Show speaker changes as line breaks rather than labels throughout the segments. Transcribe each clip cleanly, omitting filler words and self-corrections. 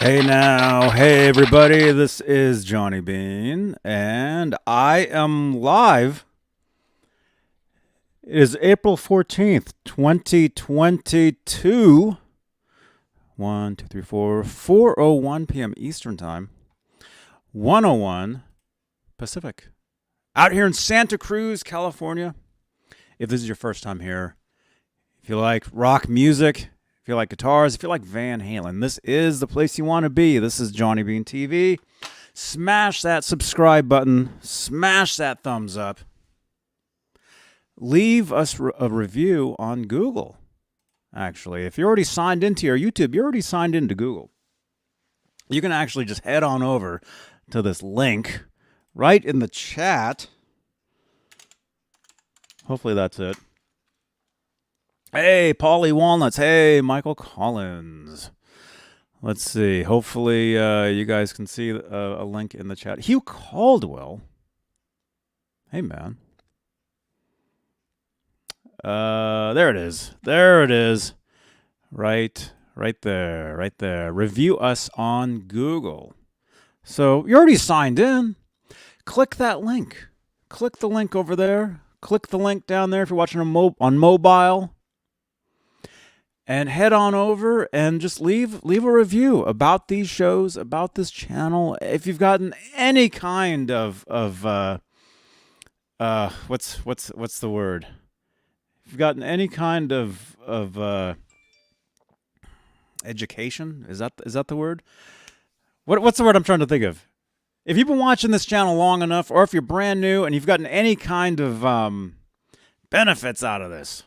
Hey now, hey everybody, this is Johnny Beane, and I am live. It is April 14th, 2022. 1, 2, 3, 4, 4:01 p.m. Eastern Time, 1:01 Pacific. Out here in Santa Cruz, California. If this is your first time here, if you like rock music, if you like guitars, if you like Van Halen, this is the place you want to be. This is Johnny Beane TV. Smash that subscribe button. Smash that thumbs up. Leave us a review on Google. Actually, if you're already signed into your YouTube, you're already signed into Google. You can actually just head on over to this link right in the chat. Hopefully that's it. Hey, Paulie Walnuts. Hey, Michael Collins. Let's see. Hopefully you guys can see a link in the chat. Hugh Caldwell. Hey, man. There it is. There it is. Right there. Right there. Review us on Google. So you're already signed in. Click that link. Click the link over there. Click the link down there if you're watching on mobile. And head on over and just leave a review about these shows, about this channel. If you've gotten any kind of what's the word? If you've gotten any kind of education, is that the word? What's the word I'm trying to think of? If you've been watching this channel long enough, or if you're brand new and you've gotten any kind of benefits out of this,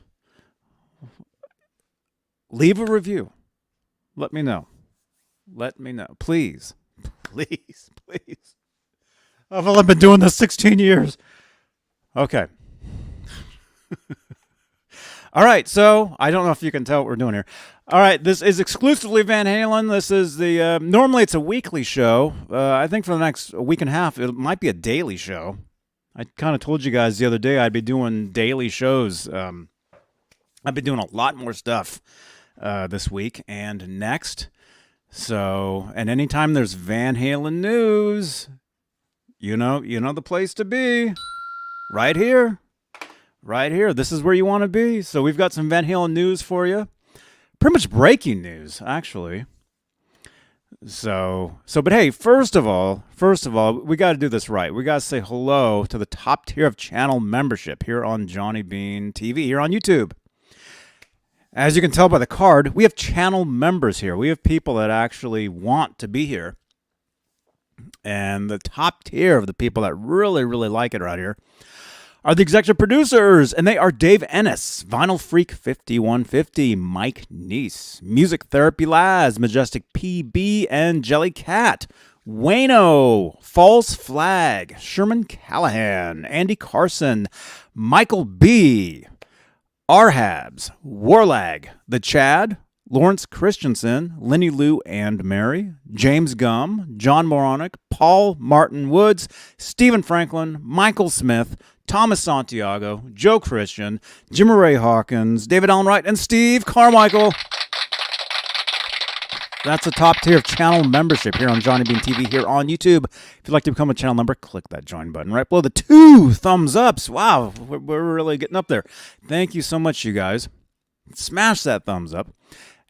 leave a review. Let me know. Let me know. Please. Please. Please. I've only been doing this 16 years. Okay. All right. So I don't know if you can tell what we're doing here. All right. This is exclusively Van Halen. This is the, normally it's a weekly show. I think for the next week and a half, it might be a daily show. I kind of told you guys the other day I'd be doing daily shows. I've been doing a lot more stuff this week and next. So, and anytime there's Van Halen news, you know the place to be. Right here. Right here. This is where you want to be. So we've got some Van Halen news for you. Pretty much breaking news, actually. But hey, first of all, we got to do this right. We got to say hello to the top tier of channel membership here on Johnny Beane TV, here on YouTube. As you can tell by the card, we have channel members here. We have people that actually want to be here. And the top tier of the people that really, really like it right here are the executive producers. And they are Dave Ennis, Vinyl Freak 5150, Mike Neese, Music Therapy Laz, Majestic PB, and Jelly Cat, Wayno, False Flag, Sherman Callahan, Andy Carson, Michael B., Arhabs, Warlag, The Chad, Lawrence Christensen, Lenny Lou and Mary, James Gum, John Moronic, Paul Martin Woods, Stephen Franklin, Michael Smith, Thomas Santiago, Joe Christian, Jim Ray Hawkins, David Allen Wright, and Steve Carmichael. That's the top tier of channel membership here on Johnny Beane TV here on YouTube. If you'd like to become a channel member, click that join button right below the 2 thumbs ups. Wow, we're really getting up there. Thank you so much, you guys. Smash that thumbs up.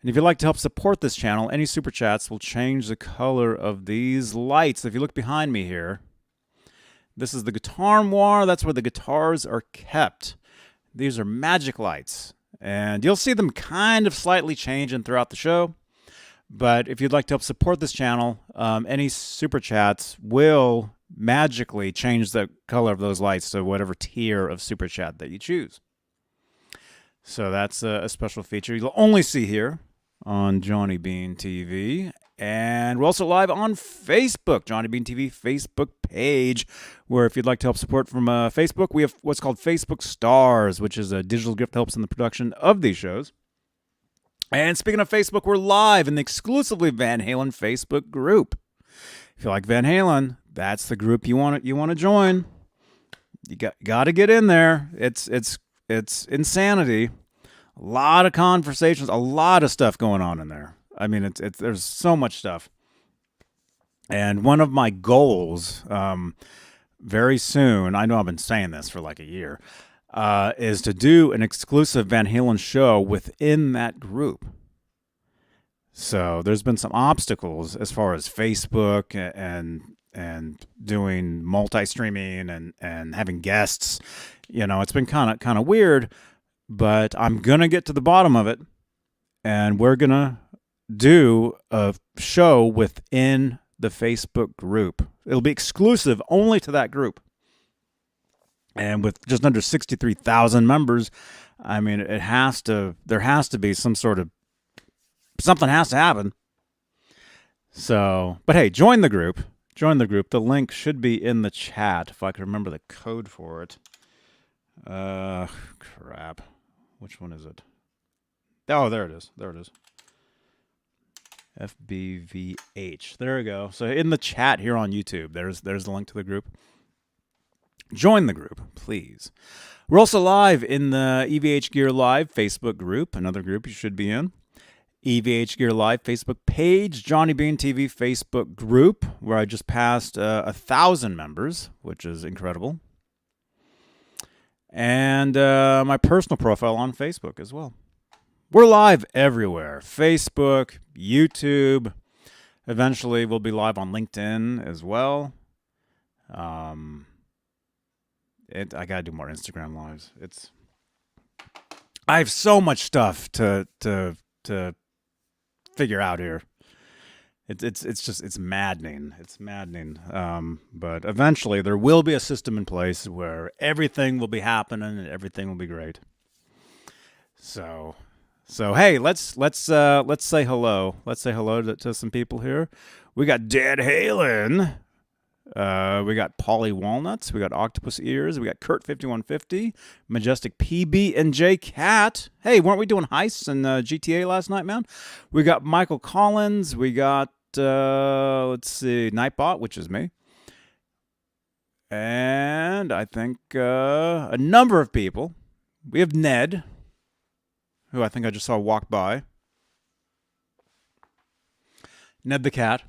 And if you'd like to help support this channel, any super chats will change the color of these lights. If you look behind me here, this is the guitar armoire. That's where the guitars are kept. These are magic lights. And you'll see them kind of slightly changing throughout the show. But if you'd like to help support this channel, any super chats will magically change the color of those lights to whatever tier of super chat that you choose. So that's a special feature you'll only see here on Johnny Beane TV. And we're also live on Facebook, Johnny Beane TV Facebook page, where if you'd like to help support from Facebook, we have what's called Facebook Stars, which is a digital gift that helps in the production of these shows. And speaking of Facebook, we're live in the exclusively Van Halen Facebook group. If you like Van Halen, that's the group you want to join. You got to get in there. It's insanity. A lot of conversations, a lot of stuff going on in there. I mean, there's so much stuff. And one of my goals, very soon, I know I've been saying this for like a year, is to do an exclusive Van Halen show within that group. So there's been some obstacles as far as Facebook and doing multi-streaming and having guests. It's been kind of weird, but I'm gonna get to the bottom of it, and we're gonna do a show within the Facebook group. It'll be exclusive only to that group. And with just under 63,000 members, I mean, there has to be something has to happen. So, but hey, join the group. The link should be in the chat if I can remember the code for it. Crap. Which one is it? Oh, there it is. FBVH. There we go. So in the chat here on YouTube, there's the link to the group. Join the group, please. We're also live in the EVH Gear Live Facebook group, another group you should be in. EVH Gear Live Facebook page, Johnny Beane TV Facebook group, where I just passed 1,000 members, which is incredible. And my personal profile on Facebook as well. We're live everywhere. Facebook, YouTube. Eventually, we'll be live on LinkedIn as well. I got to do more Instagram lives. I have so much stuff to figure out here. It's maddening. It's maddening. But eventually, there will be a system in place where everything will be happening and everything will be great. So hey, let's say hello. Let's say hello to some people here. We got Dead Halen. We got Polly Walnuts. We got Octopus Ears. We got Kurt 5150, Majestic PB and J Cat. Hey, weren't we doing heists in GTA last night, man? We got Michael Collins. We got let's see, Nightbot, which is me, and I think a number of people. We have Ned, who I think I just saw walk by. Ned the cat.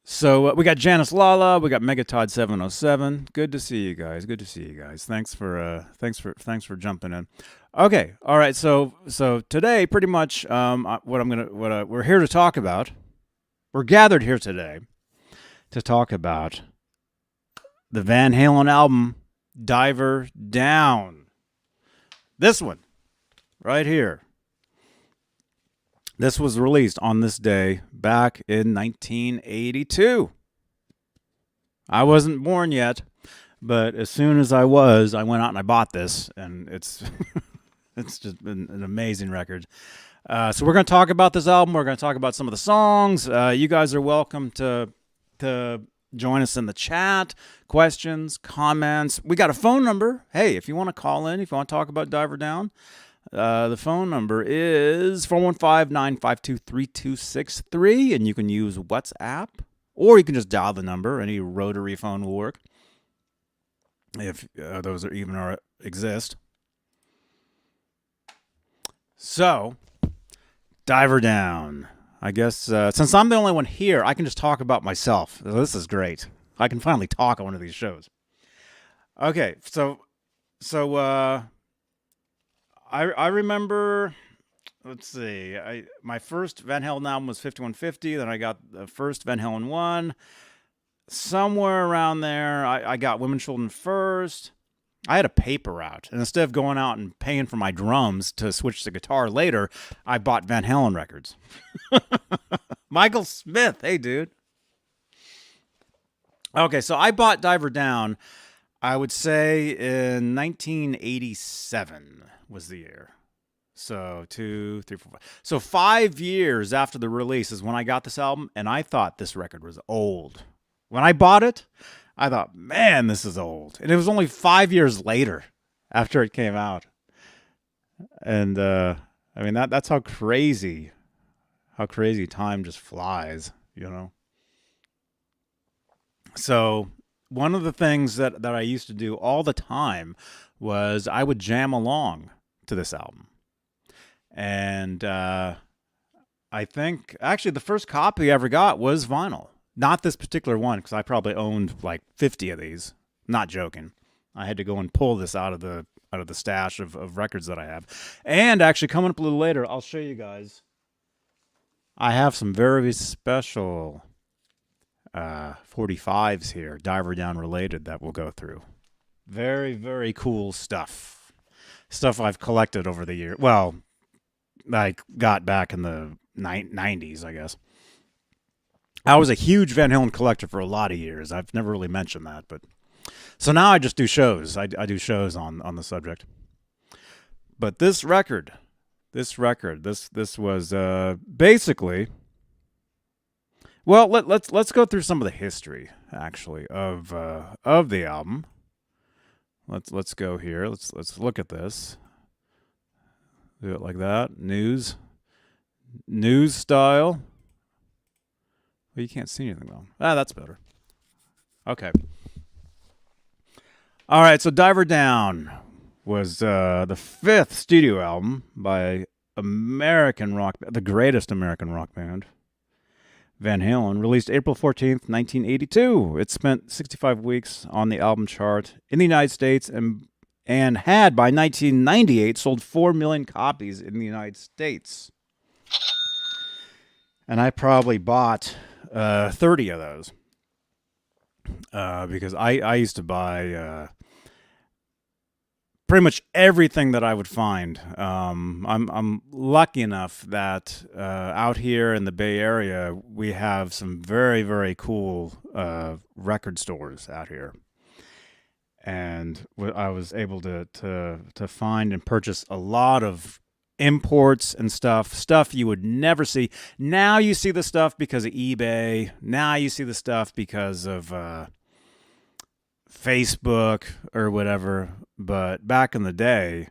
So we got Janice Lala, we got Megatod 707. Good to see you guys. Thanks for jumping in. Okay, all right. So today, pretty much, we're here to talk about. We're gathered here today to talk about the Van Halen album, Diver Down. This one. Right here. This was released on this day back in 1982. I wasn't born yet, but as soon as I was, I went out and I bought this, and it's just been an amazing record. So we're going to talk about this album. We're going to talk about some of the songs. You guys are welcome to join us in the chat. Questions, comments. We got a phone number. Hey, if you want to call in, if you want to talk about Diver Down, the phone number is 415-952-3263, and you can use WhatsApp, or you can just dial the number. Any rotary phone will work, if those are even exist. So, Diver Down. I guess since I'm the only one here, I can just talk about myself. This is great. I can finally talk on one of these shows. Okay, so I remember, let's see, my first Van Halen album was 5150, then I got the first Van Halen 1. Somewhere around there, I got Women Children first. I had a paper route, and instead of going out and paying for my drums to switch to guitar later, I bought Van Halen records. Michael Smith, hey dude. Okay, so I bought Diver Down, I would say in 1987 was the year. So 2, 3, 4, 5. So 5 years after the release is when I got this album, and I thought this record was old. When I bought it, I thought, man, this is old. And it was only 5 years later after it came out. And I mean that's how crazy time just flies, you know. So one of the things that I used to do all the time was I would jam along to this album. And I think actually the first copy I ever got was vinyl. Not this particular one, because I probably owned like 50 of these. Not joking. I had to go and pull this out of the stash of records that I have. And actually, coming up a little later, I'll show you guys. I have some very special 45s here, Diver Down related, that we'll go through. Very, very cool stuff. Stuff I've collected over the year. Well, I got back in the 90s, I guess. I was a huge Van Halen collector for a lot of years. I've never really mentioned that, but so now I just do shows. I do shows on the subject. But this record, this was basically. Well, let's go through some of the history actually of the album. Let's go here. Let's look at this. Do it like that. News style. Well, you can't see anything though. That's better. Okay. All right, so Diver Down was the 5th studio album by the greatest American rock band, Van Halen, released April 14th, 1982. It spent 65 weeks on the album chart in the United States and had, by 1998, sold 4 million copies in the United States. And I probably bought 30 of those because I used to buy pretty much everything that I would find. I'm lucky enough that out here in the Bay Area we have some very, very cool record stores out here, and I was able to find and purchase a lot of imports and stuff you would never see. Now you see the stuff because of eBay. Now you see the stuff because of Facebook or whatever. But back in the day,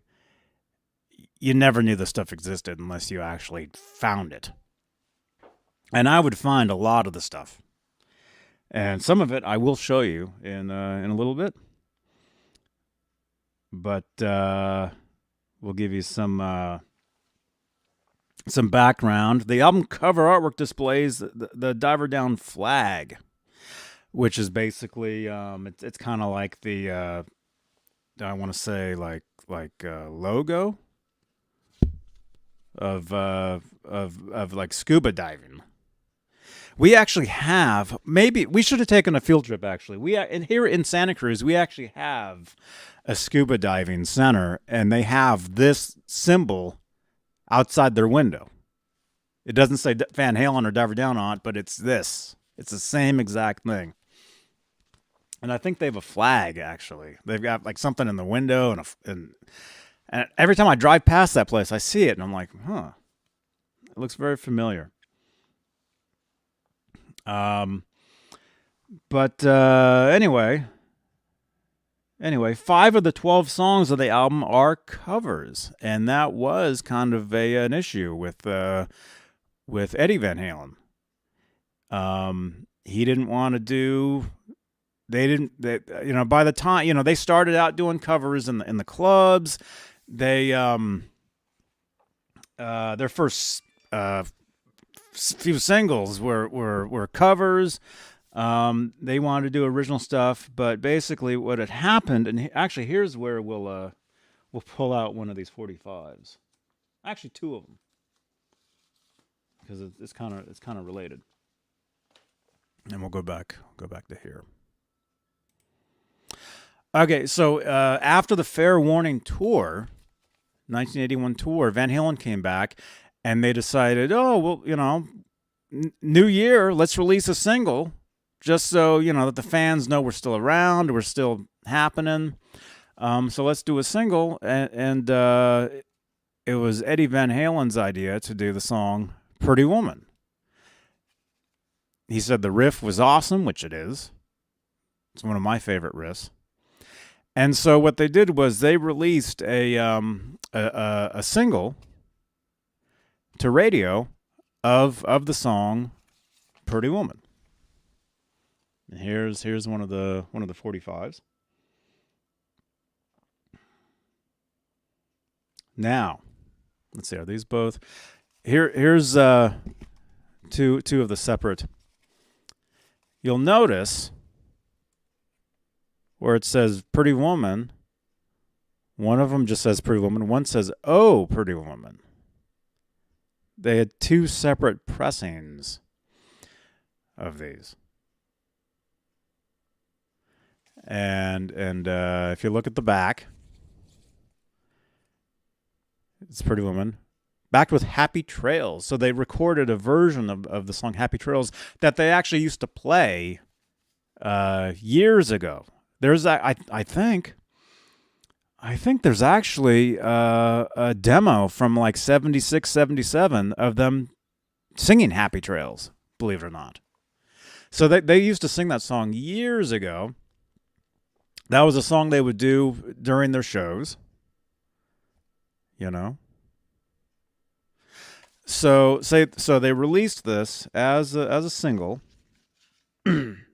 you never knew the stuff existed unless you actually found it. And I would find a lot of the stuff. And some of it I will show you in a little bit. But we'll give you some background. The album cover artwork displays the Diver Down flag, which is basically it's kind of like the I want to say like logo of like scuba diving. We actually have, maybe we should have taken a field trip actually. Here in Santa Cruz, we actually have a scuba diving center, and they have this symbol outside their window. It doesn't say Van Halen or Diver Down on it, but it's this. It's the same exact thing. And I think they have a flag, actually. They've got like something in the window, and every time I drive past that place, I see it, and I'm like, huh. It looks very familiar. But anyway, 5 of the 12 songs of the album are covers, and that was kind of an issue with Eddie Van Halen. He didn't want to do. By the time they started out doing covers in the clubs, they their first few singles were covers. They wanted to do original stuff, but basically what had happened, and actually here's where we'll pull out one of these 45s. Actually, 2 of them, because it's kind of related. And we'll go back to here. Okay, so after the Fair Warning tour, 1981 tour, Van Halen came back, and they decided, new year, let's release a single, just so that the fans know we're still around, we're still happening. So let's do a single, and it was Eddie Van Halen's idea to do the song "Pretty Woman." He said the riff was awesome, which it is. It's one of my favorite riffs. And so what they did was they released a single to radio of the song "Pretty Woman." And here's one of the 45s. Now, let's see, are these both? Here's two of the separate you'll notice where it says Pretty Woman, one of them just says Pretty Woman, one says Oh, Pretty Woman. They had two separate pressings of these. And if you look at the back, it's Pretty Woman, backed with Happy Trails. So they recorded a version of the song Happy Trails that they actually used to play years ago. There's I think there's actually a demo from like 76, 77 of them singing Happy Trails, believe it or not. So they used to sing that song years ago. That was a song they would do during their shows, you know. So they released this as a single, and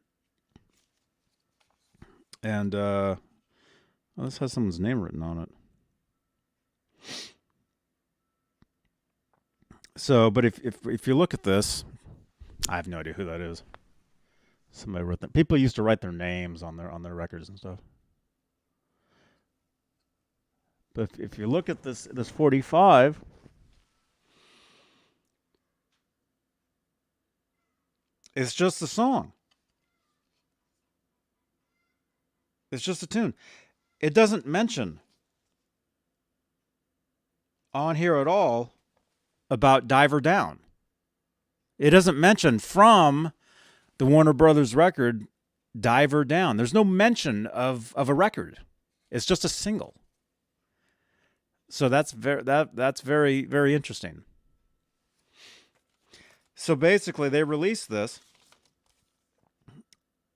this has someone's name written on it. So, but if you look at this, I have no idea who that is. Somebody wrote that. People used to write their names on their records and stuff. But if you look at this 45, it's just a song. It's just a tune. It doesn't mention on here at all about Diver Down. It doesn't mention from the Warner Brothers record Diver Down. There's no mention of a record. It's just a single. So that's very, very interesting. So basically they released this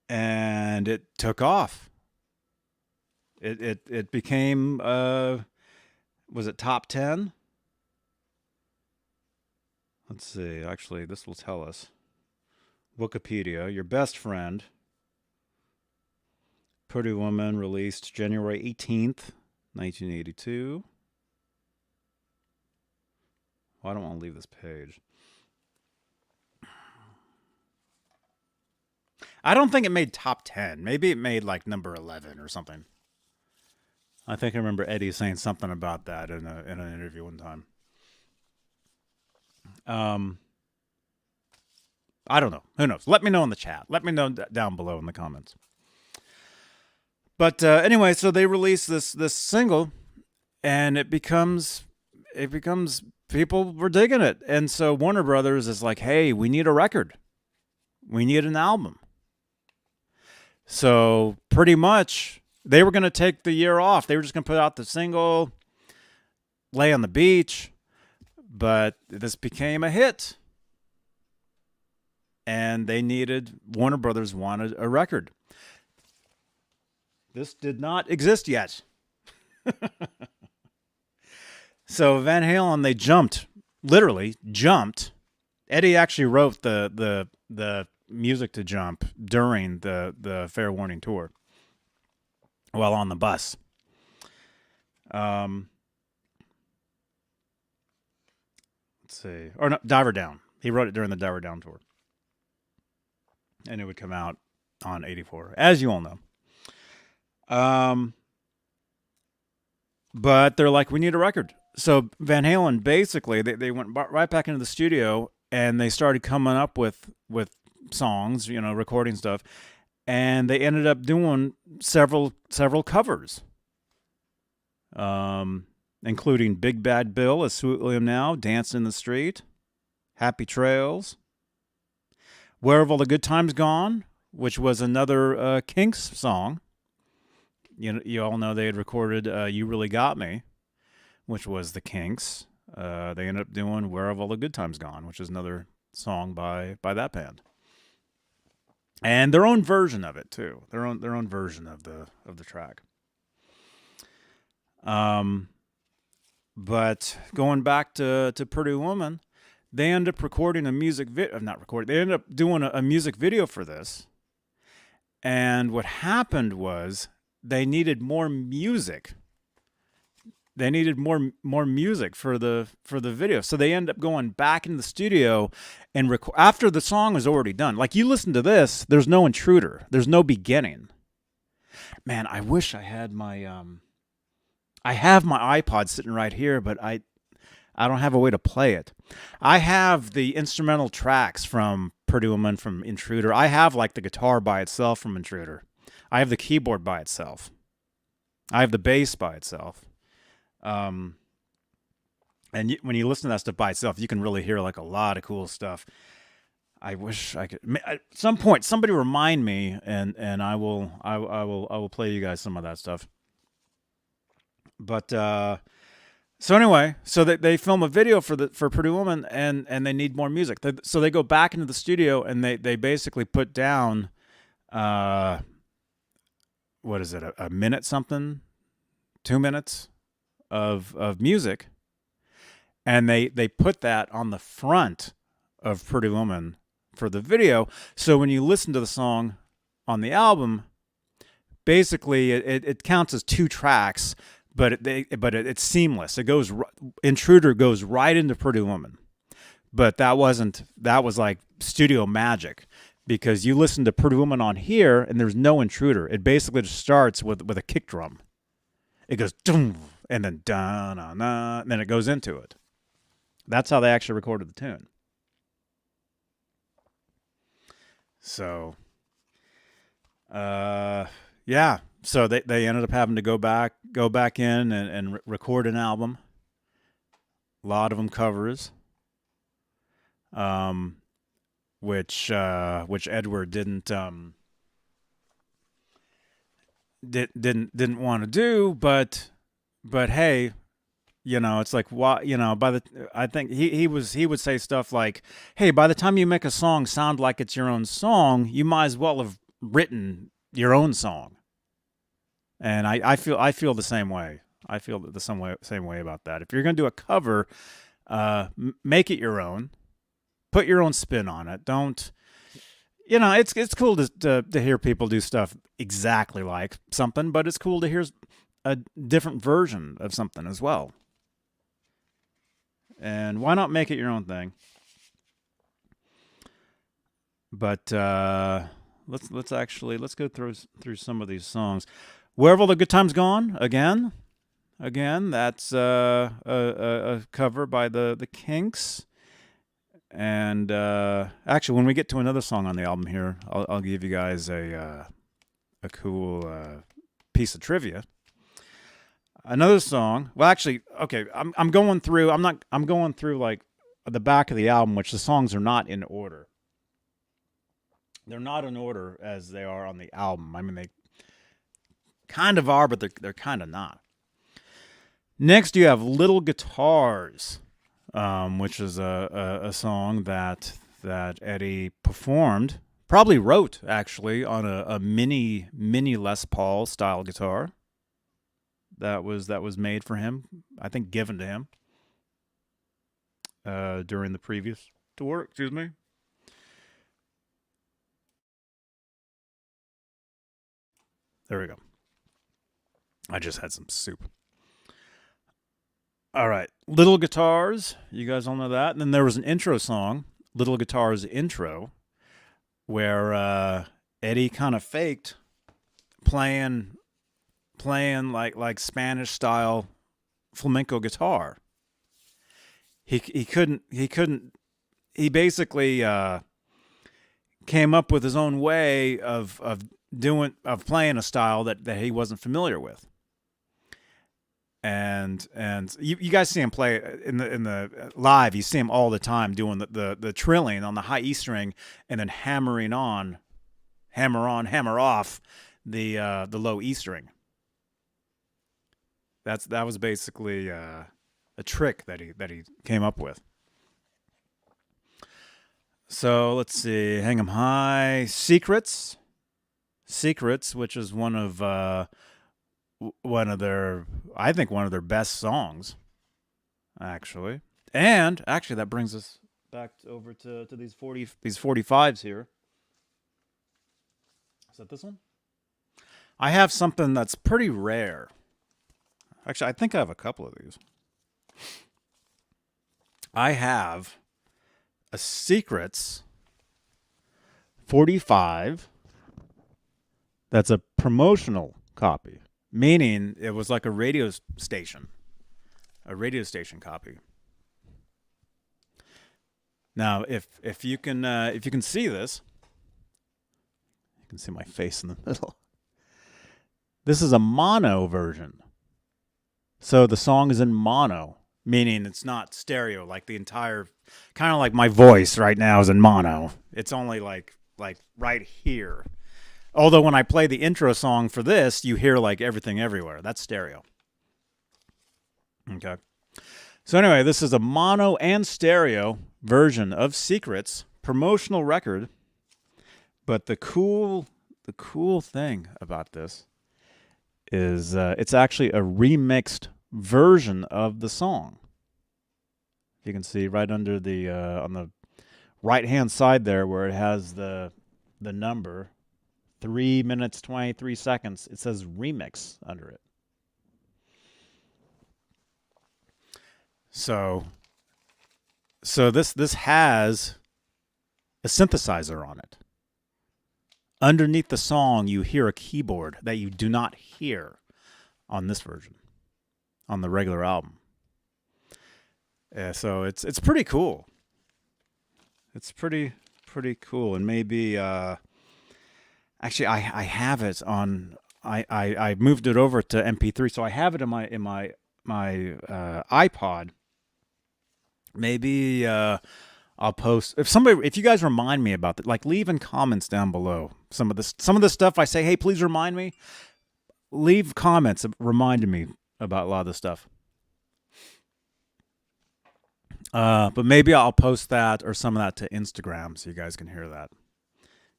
and it took off. It became was it top 10? Let's see. Actually, this will tell us. Wikipedia, Your Best Friend. Pretty Woman, released January 18th, 1982. Well, I don't want to leave this page. I don't think it made top 10. Maybe it made like number 11 or something. I think I remember Eddie saying something about that in an interview one time. I don't know. Who knows? Let me know in the chat. Let me know down below in the comments. But anyway, so they release this single, and it becomes people were digging it, and so Warner Brothers is like, hey, we need a record, we need an album. So pretty much they were going to take the year off. They were just going to put out the single, lay on the beach, but this became a hit. And Warner Brothers wanted a record. This did not exist yet. So Van Halen, they literally jumped. Eddie actually wrote the music to Jump during the Fair Warning tour while on the bus. Let's see. Or no, Diver Down. He wrote it during the Diver Down tour. And it would come out on 84, as you all know. But they're like, we need a record. So Van Halen, basically, they went right back into the studio and they started coming up with songs, recording stuff. And they ended up doing several covers, including Big Bad Bill, As Sweet William Now, Dance in the Street, Happy Trails, Where Have All the Good Times Gone, which was another Kinks song. You all know they had recorded You Really Got Me, which was the Kinks. They ended up doing Where Have All the Good Times Gone, which is another song by that band. And their own version of it too. Their own version of the track. But going back to Pretty Woman, they end up recording a music video. They ended up doing a music video for this. And what happened was they needed more music more music for the video. So they end up going back into the studio and after the song is already done. Like you listen to this, there's no intruder, there's no beginning. Man, I wish I had my I have my iPod sitting right here, but I don't have a way to play it. I have the instrumental tracks from Purdue Woman, from Intruder. I have like the guitar by itself from Intruder. I have the keyboard by itself. I have the bass by itself. And when you listen to that stuff by itself, you can really hear like a lot of cool stuff. I wish I could. At some point, somebody remind me, and I will play you guys some of that stuff. But so anyway, so they film a video for Purdue Woman, and they need more music. So they go back into the studio and they basically put down, what is it, a minute something, 2 minutes of music, and they put that on the front of Purdue Woman for the video. So when you listen to the song on the album, basically it counts as 2 tracks. But it's seamless. Intruder goes right into Purdue Woman, but that was like studio magic, because you listen to Purdue Woman on here and there's no intruder. It basically just starts with a kick drum. It goes doom, and then da na na, and then it goes into it. That's how they actually recorded the tune. So, yeah. So they ended up having to go back in and record an album. A lot of them covers, which Edward didn't want to do, but hey, it's like, why, I think he would say stuff like, hey, by the time you make a song sound like it's your own song, you might as well have written your own song. And I feel the same way. I feel the same way about that. If you're going to do a cover, make it your own. Put your own spin on it. Don't, it's cool to hear people do stuff exactly like something, but it's cool to hear a different version of something as well. And why not make it your own thing? But let's go through some of these songs. Wherever the Good Time's Gone, again, that's a cover by the Kinks. And actually, when we get to another song on the album here, I'll give you guys a cool piece of trivia. Another song. Well, actually, okay, I'm going through like the back of the album, which the songs are not in order. They're not in order as they are on the album. I mean, they kind of are, but they're kind of not. Next, you have Little Guitars, which is a song that Eddie performed, probably wrote actually, on a mini Les Paul style guitar that was made for him, I think given to him during the previous tour. Excuse me. There we go. I just had some soup. All right. Little Guitars. You guys all know that. And then there was an intro song, Little Guitars Intro, where Eddie kind of faked playing like Spanish style flamenco guitar. He basically came up with his own way of playing a style that he wasn't familiar with. And you guys see him play in the live. You see him all the time doing the trilling on the high E string, and then hammer on, hammer off the low E string. That was basically a trick that he came up with. So let's see, Hang 'Em High, Secrets, which is one of their best songs, actually. And actually, that brings us back over to these 45s here. Is that this one? I have something that's pretty rare. Actually, I think I have a couple of these. I have a Secrets 45. That's a promotional copy, meaning it was like a radio station copy. Now, if you can see this, you can see my face in the middle. This is a mono version. So the song is in mono, meaning it's not stereo, like the entire, kind of like my voice right now is in mono. It's only like right here. Although when I play the intro song for this, you hear like everything everywhere. That's stereo. Okay. So anyway, this is a mono and stereo version of Secrets promotional record. But the cool thing about this is it's actually a remixed version of the song. You can see right under the on the right hand side there where it has the number 3 minutes 23 seconds. It says remix under it. So this has a synthesizer on it. Underneath the song, you hear a keyboard that you do not hear on this version, on the regular album. So it's pretty cool. It's pretty cool, and maybe actually I have it on. I moved it over to MP3, so I have it in my iPod. Maybe I'll post if you guys remind me about that, like leave in comments down below some of the stuff I say. Hey, please remind me. Leave comments reminding me about a lot of this stuff. But maybe I'll post that or some of that to Instagram so you guys can hear that,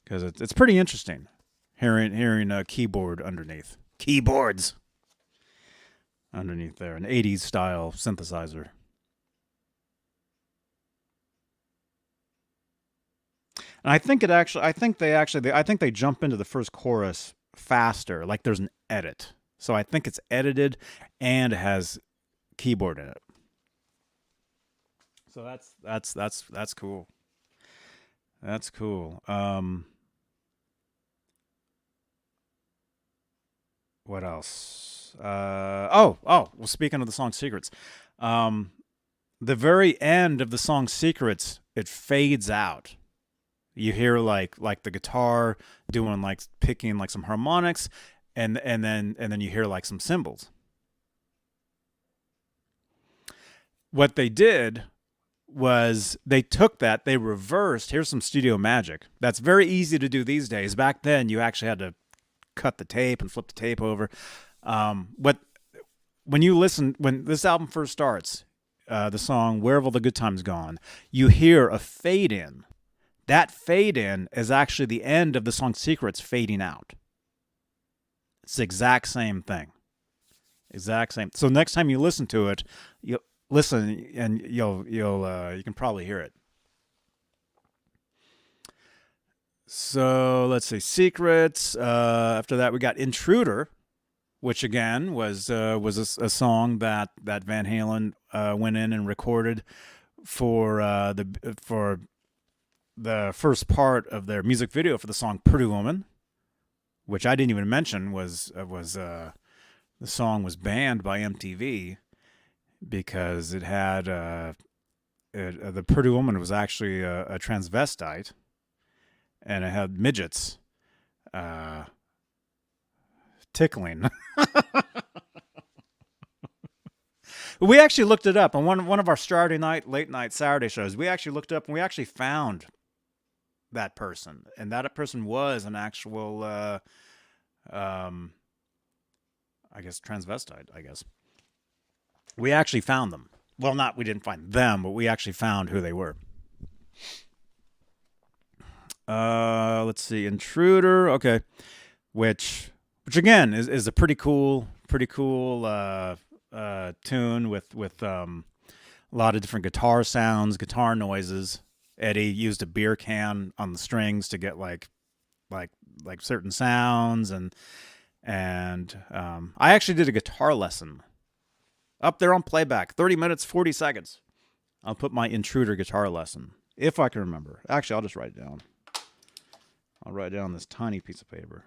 because it's pretty interesting hearing a keyboard underneath keyboards underneath there, an 80s style synthesizer. And I think they jump into the first chorus faster, like there's an edit. So I think it's edited and it has keyboard in it. So that's cool. That's cool. What else? Well, speaking of the song Secrets, the very end of the song Secrets, it fades out. You hear like the guitar doing like picking like some harmonics, and then you hear like some cymbals. What they did was they took that, they reversed. Here's some studio magic. That's very easy to do these days. Back then, you actually had to cut the tape and flip the tape over. When this album first starts, the song "Where Have All the Good Times Gone," you hear a fade in. That fade in is actually the end of the song Secrets fading out. It's the exact same thing. Exact same. So next time you listen to it, you listen and you can probably hear it. So let's see, Secrets. After that, we got Intruder, which again was a song that Van Halen went in and recorded for the first part of their music video for the song "Pretty Woman," which I didn't even mention was the song was banned by MTV because it had the Pretty Woman was actually a transvestite, and it had midgets tickling. We actually looked it up on one of our late night Saturday shows. We actually looked up and we actually found that person, and that person was an actual I guess transvestite. I guess we actually found them. Well, we didn't find them, but we actually found who they were. Let's see, Intruder. Okay, which again is a pretty cool tune with a lot of different guitar sounds, guitar noises. Eddie used a beer can on the strings to get like certain sounds, and I actually did a guitar lesson Up there on playback, 30 minutes, 40 seconds. I'll put my Intruder guitar lesson, if I can remember. Actually, I'll just write it down. I'll write down this tiny piece of paper.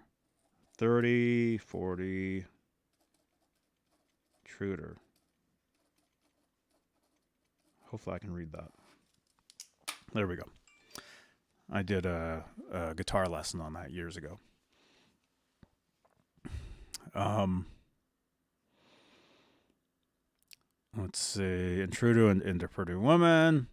30, 40, Intruder. Hopefully I can read that. There we go. I did a guitar lesson on that years ago. Let's see. Intruder into Pretty Woman.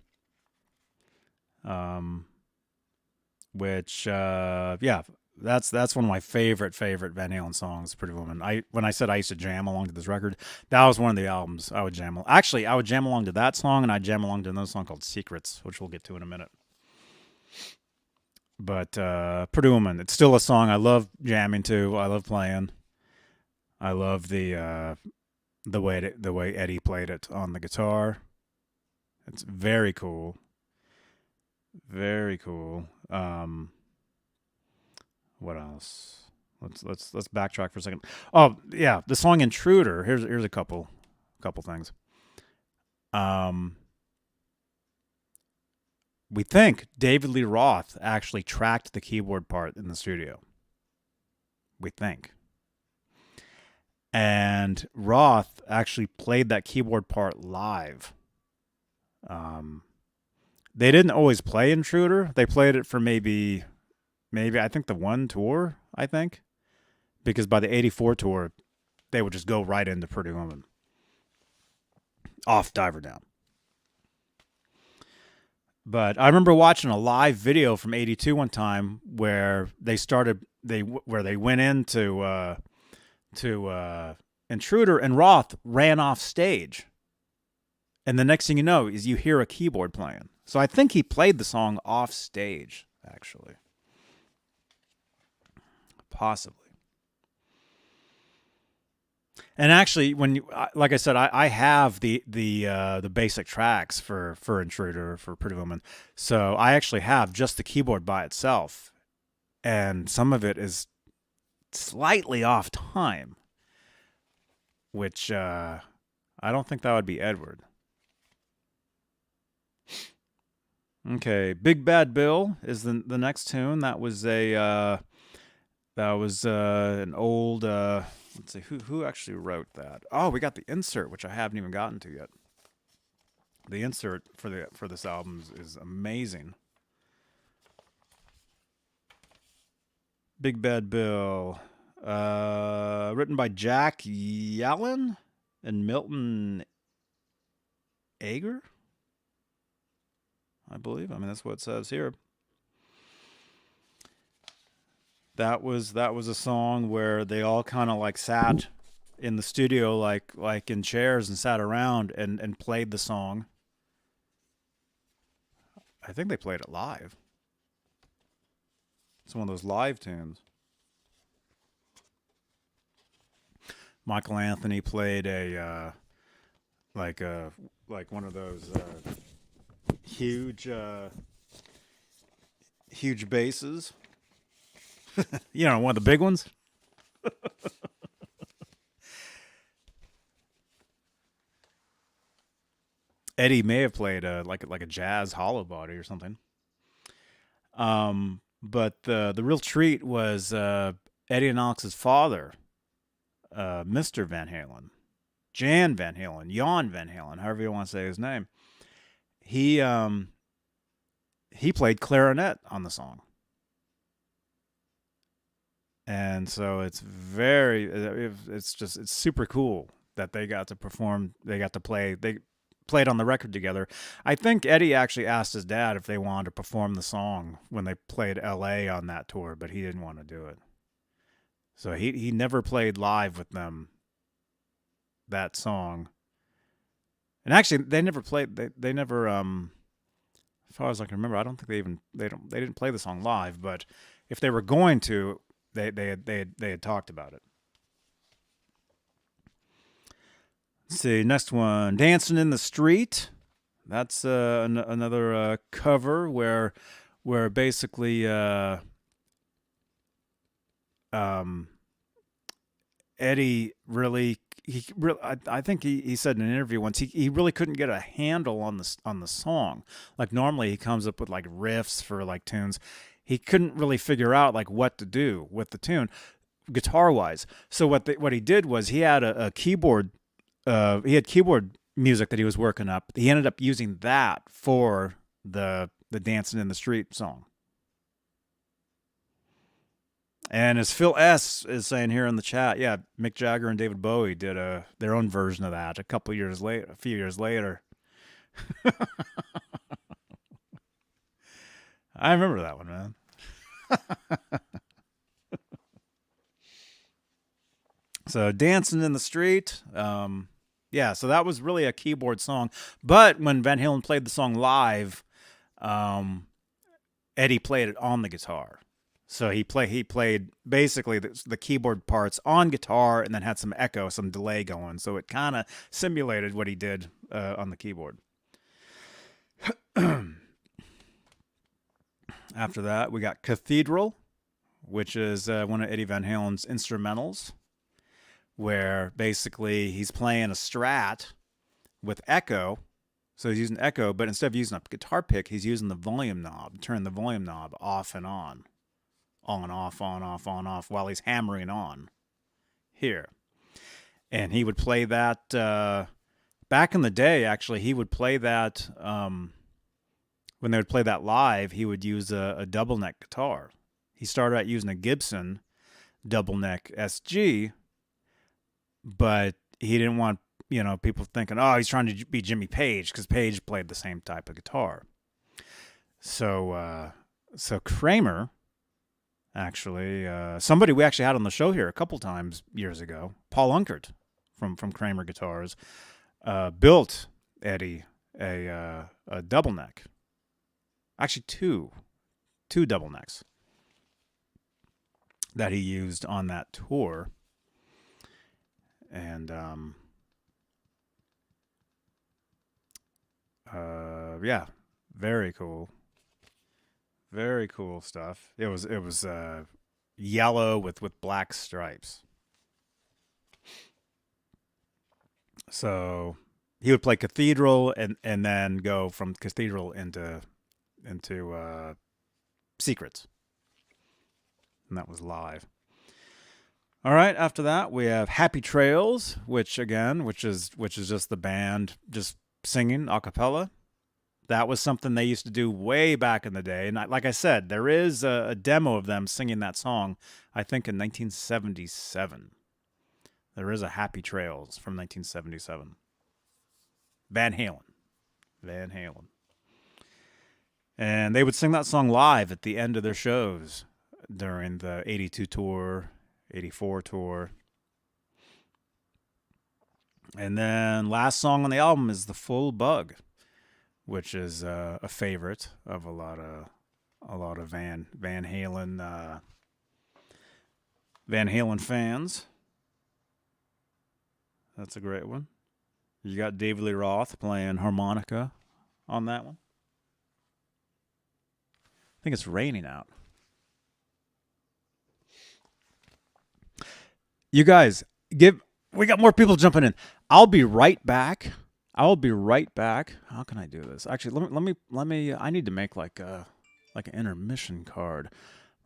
Which, yeah, that's one of my favorite Van Halen songs, Pretty Woman. When I said I used to jam along to this record, that was one of the albums I would jam. Actually, I would jam along to that song, and I'd jam along to another song called Secrets, which we'll get to in a minute. But Pretty Woman, it's still a song I love jamming to. I love playing. I love the way Eddie played it on the guitar. It's very cool. Very cool. What else? Let's backtrack for a second. Oh yeah, the song Intruder. Here's a couple things. We think David Lee Roth actually tracked the keyboard part in the studio. We think. And Roth actually played that keyboard part live. They didn't always play Intruder. They played it for maybe I think the one tour, I think. Because by the 84 tour, they would just go right into Pretty Woman. Off Diver Down. But I remember watching a live video from 82 one time where they went into Intruder, and Roth ran off stage. And the next thing you know is you hear a keyboard playing. So I think he played the song off stage, actually. Possibly. And actually, like I said, I have the basic tracks for Intruder, for Pretty Woman. So I actually have just the keyboard by itself. And some of it is slightly off time, which I don't think that would be Edward. Okay, Big Bad Bill is the next tune. That was an old. Let's see who actually wrote that. Oh, we got the insert, which I haven't even gotten to yet. The insert for this album is amazing. Big Bad Bill, written by Jack Yellen and Milton Ager, I believe. I mean, that's what it says here. That was a song where they all kind of like sat in the studio like in chairs and sat around and played the song. I think they played it live. It's one of those live tunes. Michael Anthony played a one of those huge basses. You know, one of the big ones. Eddie may have played like a jazz hollow body or something. But the real treat was Eddie and Alex's father, Mr. Van Halen, Jan Van Halen, Jan Van Halen, however you want to say his name. He played clarinet on the song. And so it's super cool that they got to perform, they played on the record together. I think Eddie actually asked his dad if they wanted to perform the song when they played LA on that tour, but he didn't want to do it. So he never played live with them that song. And actually they never played, they never, as far as I can remember, I don't think they didn't play the song live, but if they were going to, they had talked about it. Let's see, next one, Dancing in the Street. That's another cover where basically Eddie really, I think he said in an interview once he really couldn't get a handle on the song. Like normally he comes up with like riffs for like tunes. He couldn't really figure out like what to do with the tune, guitar wise. So what he did was he had a keyboard. He had keyboard music that he was working up. He ended up using that for the Dancing in the Street song. And as Phil S. is saying here in the chat, yeah, Mick Jagger and David Bowie did their own version of that a few years later. I remember that one, man. So Dancing in the Street, yeah, so that was really a keyboard song. But when Van Halen played the song live, Eddie played it on the guitar. So he played basically the keyboard parts on guitar and then had some echo, some delay going. So it kind of simulated what he did on the keyboard. After that, we got Cathedral, which is one of Eddie Van Halen's instrumentals, where basically he's playing a Strat with echo. So he's using echo, but instead of using a guitar pick, he's using the volume knob, turn the volume knob off and on. On, off, on, off, on, off, while he's hammering on here. And he would play that, back in the day, actually, he would play that, when they would play that live, he would use a double neck guitar. He started out using a Gibson double neck SG, but he didn't want, people thinking, oh, he's trying to be Jimmy Page, because Page played the same type of guitar. So Kramer, actually, somebody we actually had on the show here a couple times years ago, Paul Unkert from Kramer Guitars, built Eddie a double neck. Actually, two double necks that he used on that tour. And yeah, very cool. Very cool stuff. It was yellow with black stripes. So he would play Cathedral and then go from Cathedral into Secrets. And that was live. All right, after that we have Happy Trails, which is just the band just singing a cappella. That was something they used to do way back in the day. And like I said, there is a demo of them singing that song, I think in 1977. There is a Happy Trails from 1977. Van Halen. And they would sing that song live at the end of their shows during the 82 tour, 84 tour. And then last song on the album is The Full Bug, which is a favorite of a lot of Van Halen fans. That's a great one. You got David Lee Roth playing harmonica on that one. I think it's raining out. You guys, we got more people jumping in. I'll be right back. How can I do this? Actually, let me. I need to make like an intermission card.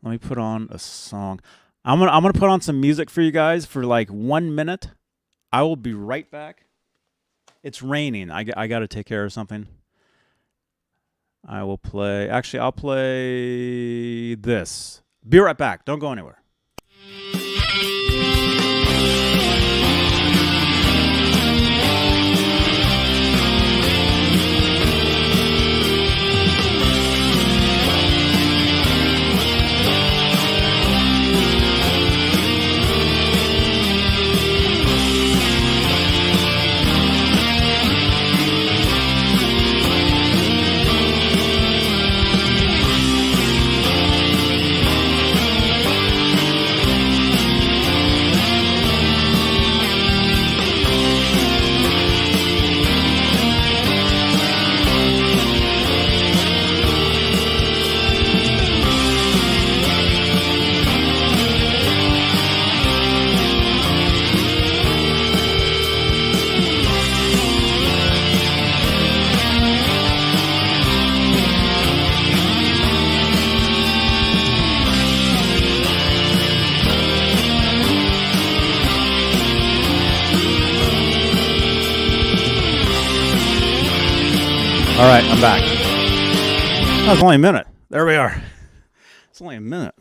Let me put on a song. I'm gonna put on some music for you guys for like 1 minute. I will be right back. It's raining. I got to take care of something. I'll play this. Be right back. Don't go anywhere. All right, I'm back. That was only a minute. There we are. It's only a minute.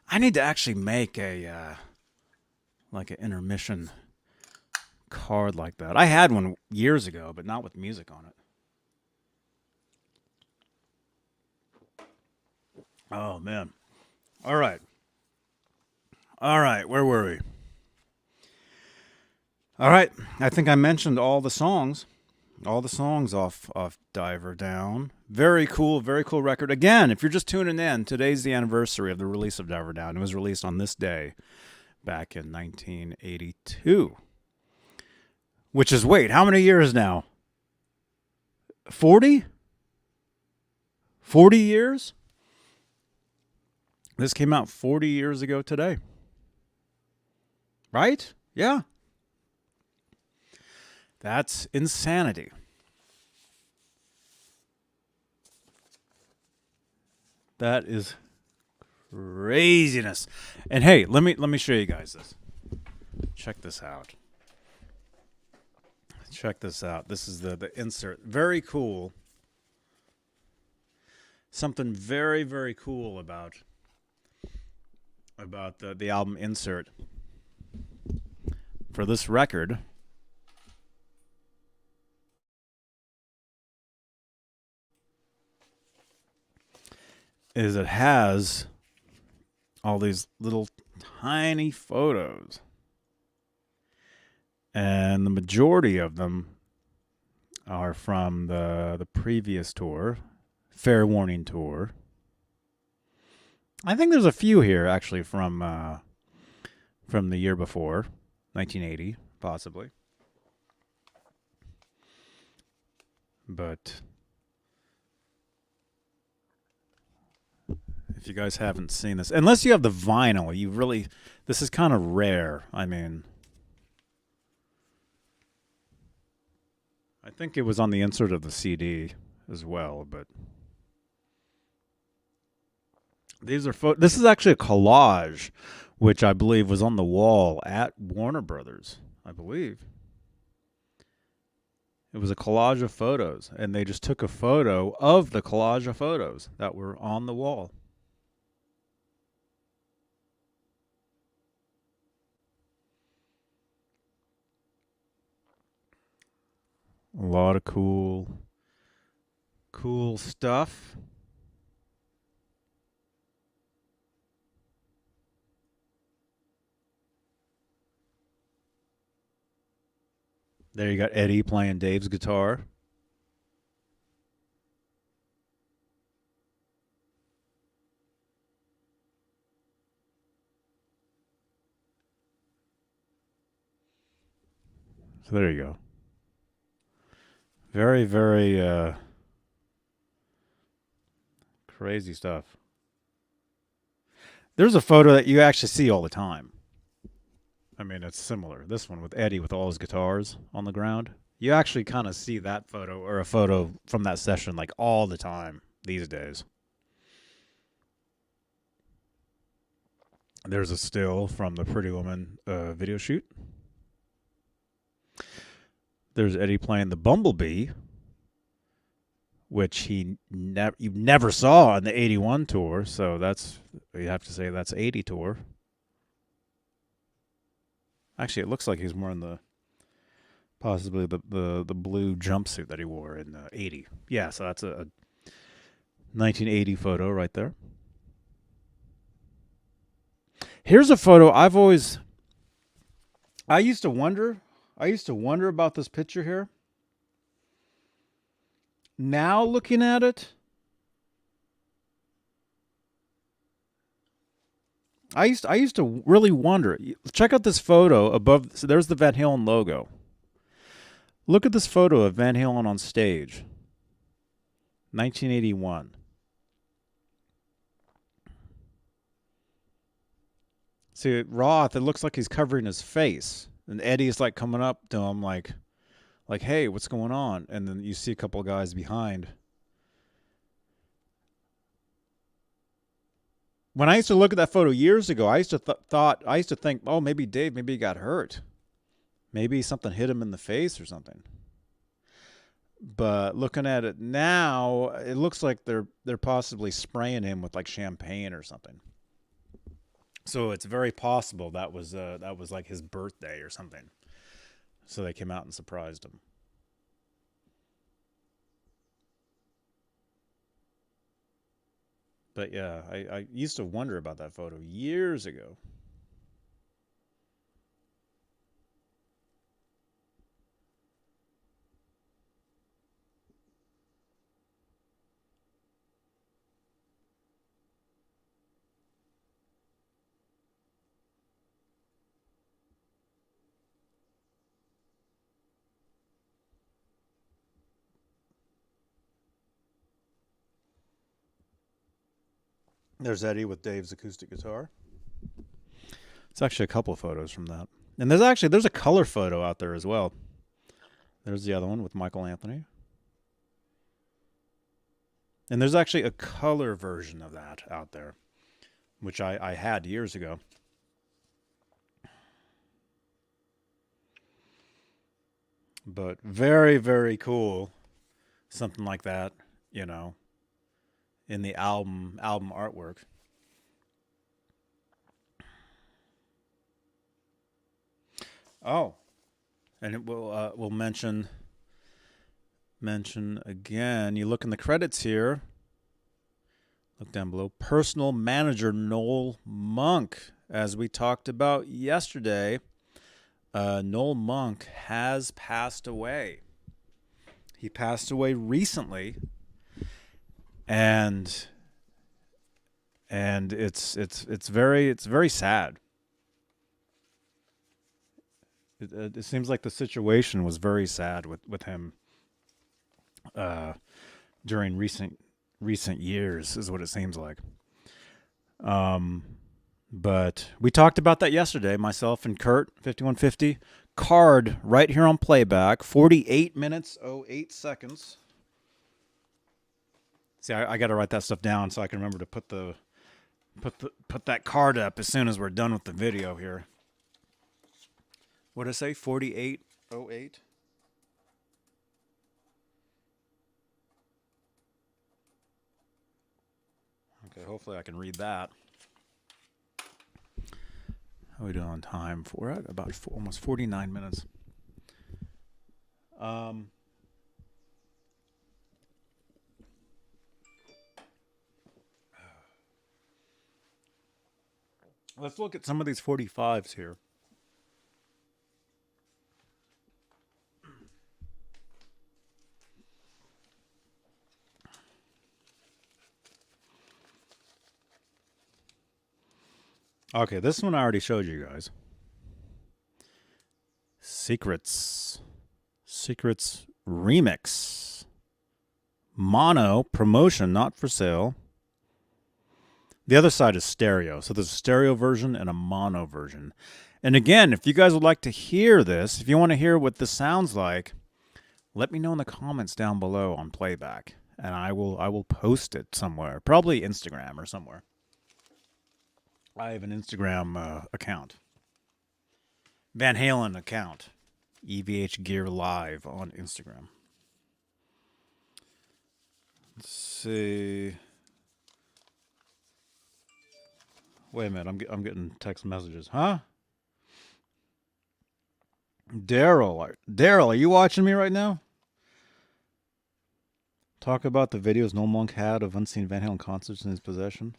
I need to actually make a like an intermission card like that. I had one years ago, but not with music on it. Oh man. All right. All right, where were we? All right, I think I mentioned all the songs off Diver Down. Very cool record. Again, if you're just tuning in, today's the anniversary of the release of Diver Down. It was released on this day back in 1982. Which is, wait, how many years now? 40? 40 years? This came out 40 years ago today. Right? Yeah. That's insanity. That is craziness. And hey, let me show you guys this. Check this out. Check this out. This is the insert. Very cool. Something very, very cool about the album insert for this record is it has all these little tiny photos. And the majority of them are from the previous tour, Fair Warning Tour. I think there's a few here actually from the year before, 1980, possibly. But if you guys haven't seen this, unless you have the vinyl, this is kind of rare. I mean, I think it was on the insert of the CD as well, but these are this is actually a collage, which I believe was on the wall at Warner Brothers, I believe. It was a collage of photos, and they just took a photo of the collage of photos that were on the wall. A lot of cool stuff. There you got Eddie playing Dave's guitar. So there you go. Very, very crazy stuff. There's a photo that you actually see all the time. I mean, it's similar. This one with Eddie with all his guitars on the ground. You actually kind of see that photo or a photo from that session like all the time these days. There's a still from the Pretty Woman video shoot. There's Eddie playing the Bumblebee, which you never saw on the 81 tour, so you have to say that's 80 tour. Actually, it looks like he's wearing possibly the blue jumpsuit that he wore in 80. Yeah, so that's a 1980 photo right there. Here's a photo I used to wonder about this picture here. Now looking at it, I used to really wonder. Check out this photo above. So there's the Van Halen logo. Look at this photo of Van Halen on stage. 1981. See, Roth, it looks like he's covering his face. And Eddie's like coming up to him like, hey, what's going on? And then you see a couple of guys behind. When I used to look at that photo years ago, I used to think, oh, maybe Dave, maybe he got hurt. Maybe something hit him in the face or something. But looking at it now, it looks like they're possibly spraying him with like champagne or something. So it's very possible that was like his birthday or something. So they came out and surprised him. But yeah, I used to wonder about that photo years ago. There's Eddie with Dave's acoustic guitar. It's actually a couple of photos from that. And there's a color photo out there as well. There's the other one with Michael Anthony. And there's actually a color version of that out there, which I had years ago. But very, very cool. Something like that, in the album artwork. Oh, and it will mention again. You look in the credits here. Look down below. Personal manager Noel Monk, as we talked about yesterday. Noel Monk has passed away. He passed away recently, and it's very sad. It seems like the situation was very sad with him during recent years, is what it seems like. But we talked about that yesterday, myself and Kurt, 5150. Card right here on playback, 48 minutes, 08 seconds. See, I got to write that stuff down so I can remember to put that card up as soon as we're done with the video here. What did I say? 48:08. Okay, hopefully I can read that. How are we doing on time? We're at about almost 49 minutes. Let's look at some of these 45s here. Okay, this one I already showed you guys. Secrets Remix. Mono promotion, not for sale. The other side is stereo. So there's a stereo version and a mono version. And again, if you guys would like to hear this, if you want to hear what this sounds like, let me know in the comments down below on playback. And I will post it somewhere. Probably Instagram or somewhere. I have an Instagram account. Van Halen account. EVH Gear Live on Instagram. Let's see. Wait a minute, I'm getting text messages. Huh? Daryl, are you watching me right now? Talk about the videos Noel Monk had of unseen Van Halen concerts in his possession.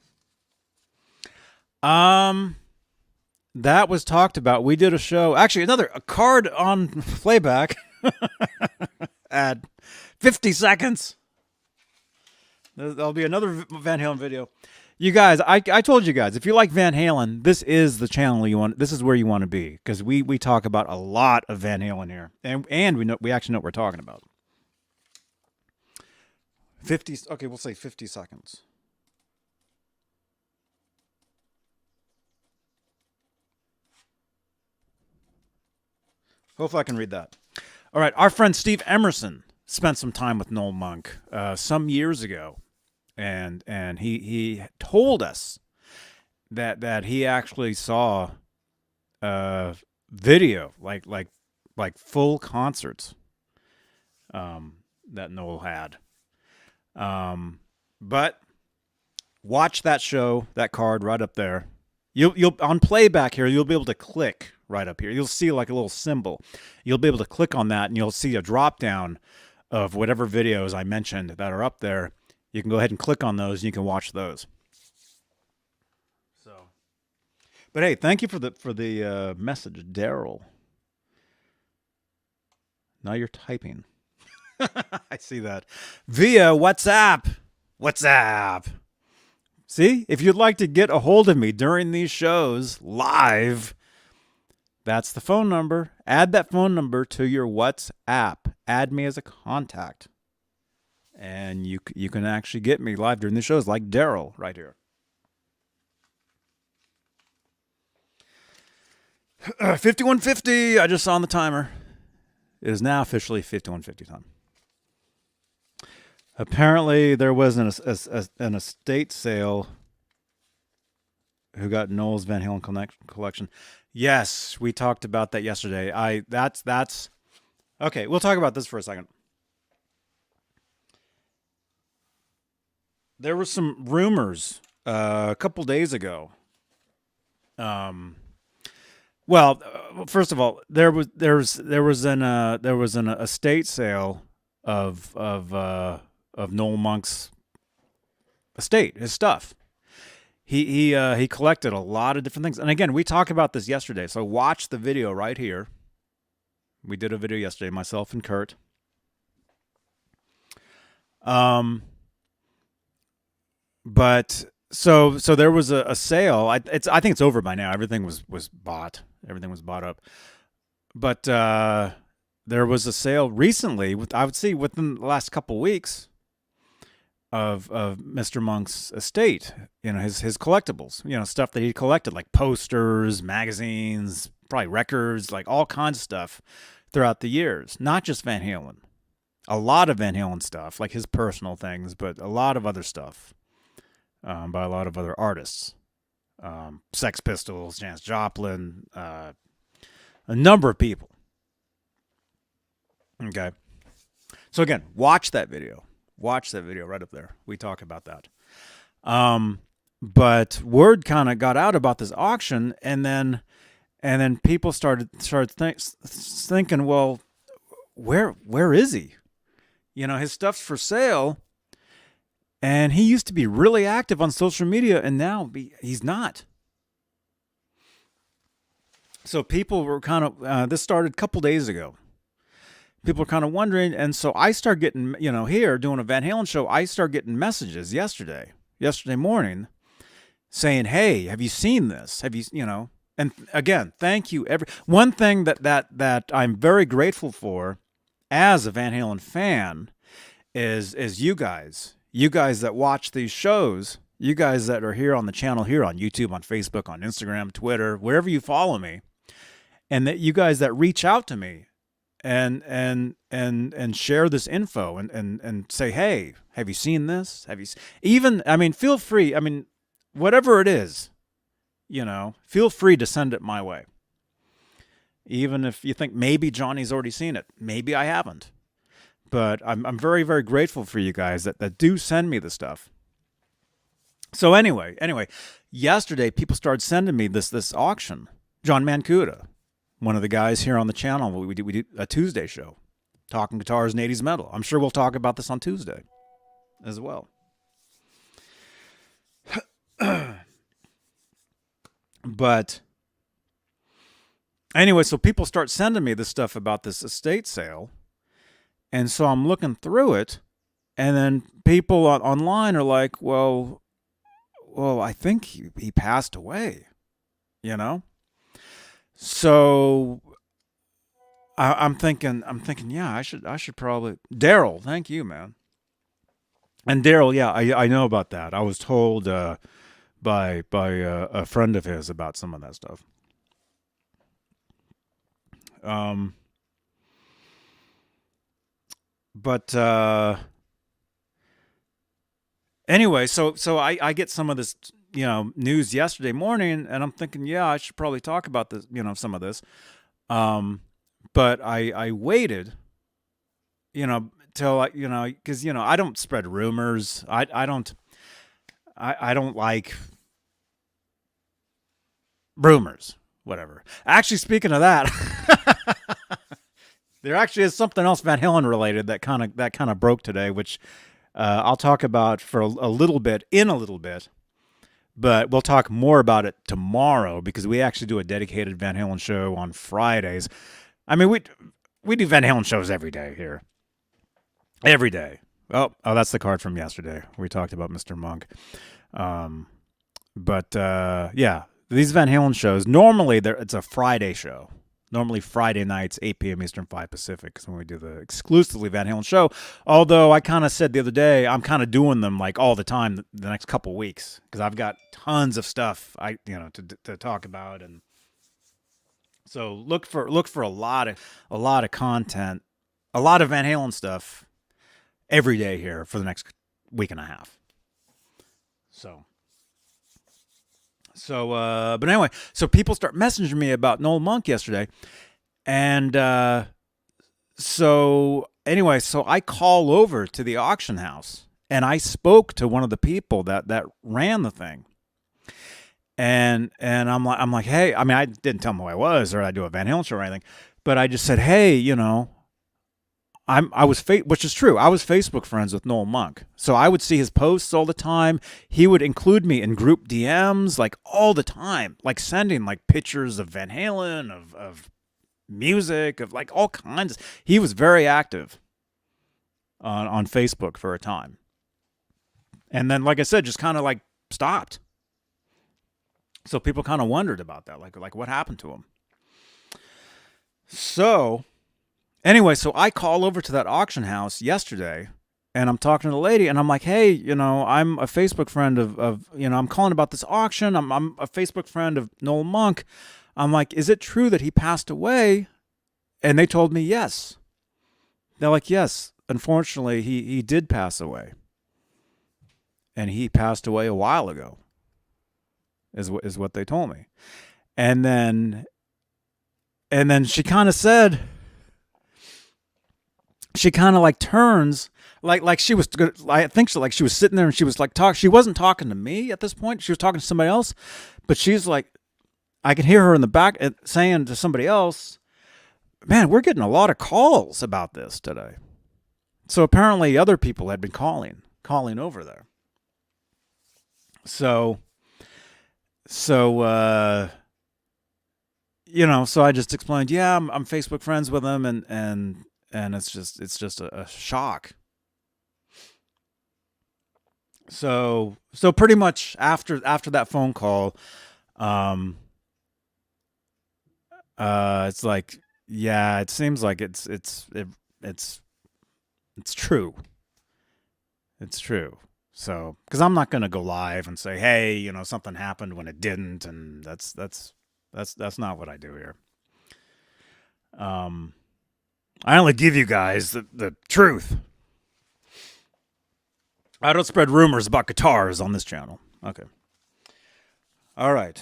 That was talked about. We did a show. Actually, a card on playback at 50 seconds. There'll be another Van Halen video. You guys, I told you guys, if you like Van Halen, this is the channel you want. This is where you want to be, because we talk about a lot of Van Halen here, and we actually know what we're talking about. 50. Okay, we'll say 50 seconds. Hopefully I can read that. All right, our friend Steve Emerson spent some time with Noel Monk some years ago, and he told us that he actually saw video like full concerts. that Noel had. But watch that show, that card right up there. You'll on playback here, you'll be able to click right up here. You'll see like a little symbol. You'll be able to click on that, and you'll see a drop down of whatever videos I mentioned that are up there. You can go ahead and click on those, and you can watch those. So, but hey, thank you for the message, Daryl. Now you're typing. I see that via WhatsApp. WhatsApp. See, if you'd like to get a hold of me during these shows live, that's the phone number. Add that phone number to your WhatsApp. Add me as a contact. And you can actually get me live during the shows like Daryl right here. 5150, I just saw on the timer. It is now officially 5150 time. Apparently, there was an estate sale who got Noel's Van Halen collection. Yes, we talked about that yesterday. That's okay. We'll talk about this for a second. There were some rumors a couple days ago. Well, first of all, there was an estate sale of Noel Monk's estate, his stuff. He collected a lot of different things, and again, we talked about this yesterday. So watch the video right here. We did a video yesterday, myself and Kurt. But so there was a sale. I think it's over by now. Everything was bought. Everything was bought up. But there was a sale recently. I would say within the last couple weeks of Mr. Monk's estate. You know, his collectibles. You know, stuff that he collected, like posters, magazines, probably records, like all kinds of stuff throughout the years. Not just Van Halen. A lot of Van Halen stuff, like his personal things, but a lot of other stuff. By a lot of other artists. Sex Pistols, Janis Joplin, a number of people. Okay. So again, watch that video. Watch that video right up there. We talk about that. But word kind of got out about this auction, and then people started thinking, well, where is he? You know, his stuff's for sale. And he used to be really active on social media, and now he's not. So people were kind of, this started a couple days ago. People were kind of wondering, and so I started getting, you know, here doing a Van Halen show, I started getting messages yesterday morning, saying, hey, have you seen this? Have you, you know, and again, thank you. One thing that I'm very grateful for as a Van Halen fan is you guys. You guys that watch these shows, you guys that are here on the channel, here on YouTube, on Facebook, on Instagram, Twitter, wherever you follow me, and that you guys that reach out to me and share this info and say, hey, have you seen this? Feel free. I mean, whatever it is, you know, feel free to send it my way. Even if you think maybe Johnny's already seen it, maybe I haven't. But I'm very, very grateful for you guys that do send me the stuff. So anyway, yesterday people started sending me this auction. John Mancuda, one of the guys here on the channel, we do a Tuesday show, talking guitars and 80s metal. I'm sure we'll talk about this on Tuesday as well. But anyway, so people start sending me this stuff about this estate sale. And so I'm looking through it, and then people online are like, well, I think he passed away, you know? So I'm thinking, yeah, I should probably, Daryl, thank you, man. And Daryl, yeah, I know about that. I was told by a friend of his about some of that stuff. But anyway, so I get some of this, you know, news yesterday morning, and I'm thinking, yeah, I should probably talk about this, you know, some of this. But I waited, you know, till because I don't spread rumors. I don't like rumors. Whatever. Actually, speaking of that, there actually is something else Van Halen related that kind of broke today, which I'll talk about for a little bit, but we'll talk more about it tomorrow because we actually do a dedicated Van Halen show on Fridays. I mean, we do Van Halen shows every day here. Every day. Oh, that's the card from yesterday. We talked about Mr. Monk. Yeah, these Van Halen shows, normally it's a Friday show. Normally Friday nights, 8 p.m. Eastern, 5 Pacific, is when we do the exclusively Van Halen show. Although I kind of said the other day, I'm kind of doing them like all the time the next couple weeks because I've got tons of stuff to talk about, and so look for a lot of content, a lot of Van Halen stuff every day here for the next week and a half. But anyway, so people start messaging me about Noel Monk yesterday. And so I call over to the auction house and I spoke to one of the people that ran the thing. And I'm like, hey, I mean, I didn't tell him who I was or I do a Van Halen show or anything, but I just said, hey, which is true. I was Facebook friends with Noel Monk. So I would see his posts all the time. He would include me in group DMs like all the time, like sending like pictures of Van Halen, of music, of like all kinds. He was very active on Facebook for a time. And then, like I said, just kind of like stopped. So people kind of wondered about that, like what happened to him. So anyway, so I call over to that auction house yesterday, and I'm talking to the lady, and I'm like, hey, I'm a Facebook friend of I'm calling about this auction. I'm a Facebook friend of Noel Monk. I'm like, is it true that he passed away? And they told me yes. They're like, yes, unfortunately, he did pass away. And he passed away a while ago, is what they told me. And then she kind of said, she kind of like turns like she was, I think so, like she was sitting there and she was like she wasn't talking to me at this point. She was talking to somebody else, but she's like, I could hear her in the back saying to somebody else, man, we're getting a lot of calls about this today. So apparently other people had been calling over there. So so I just explained, yeah, I'm Facebook friends with him, and it's just a shock. So pretty much after that phone call, it's like, yeah, it seems like it's true. It's true. So, because I'm not gonna go live and say, hey, something happened when it didn't, and that's not what I do here. I only give you guys the truth. I don't spread rumors about guitars on this channel. Okay. All right.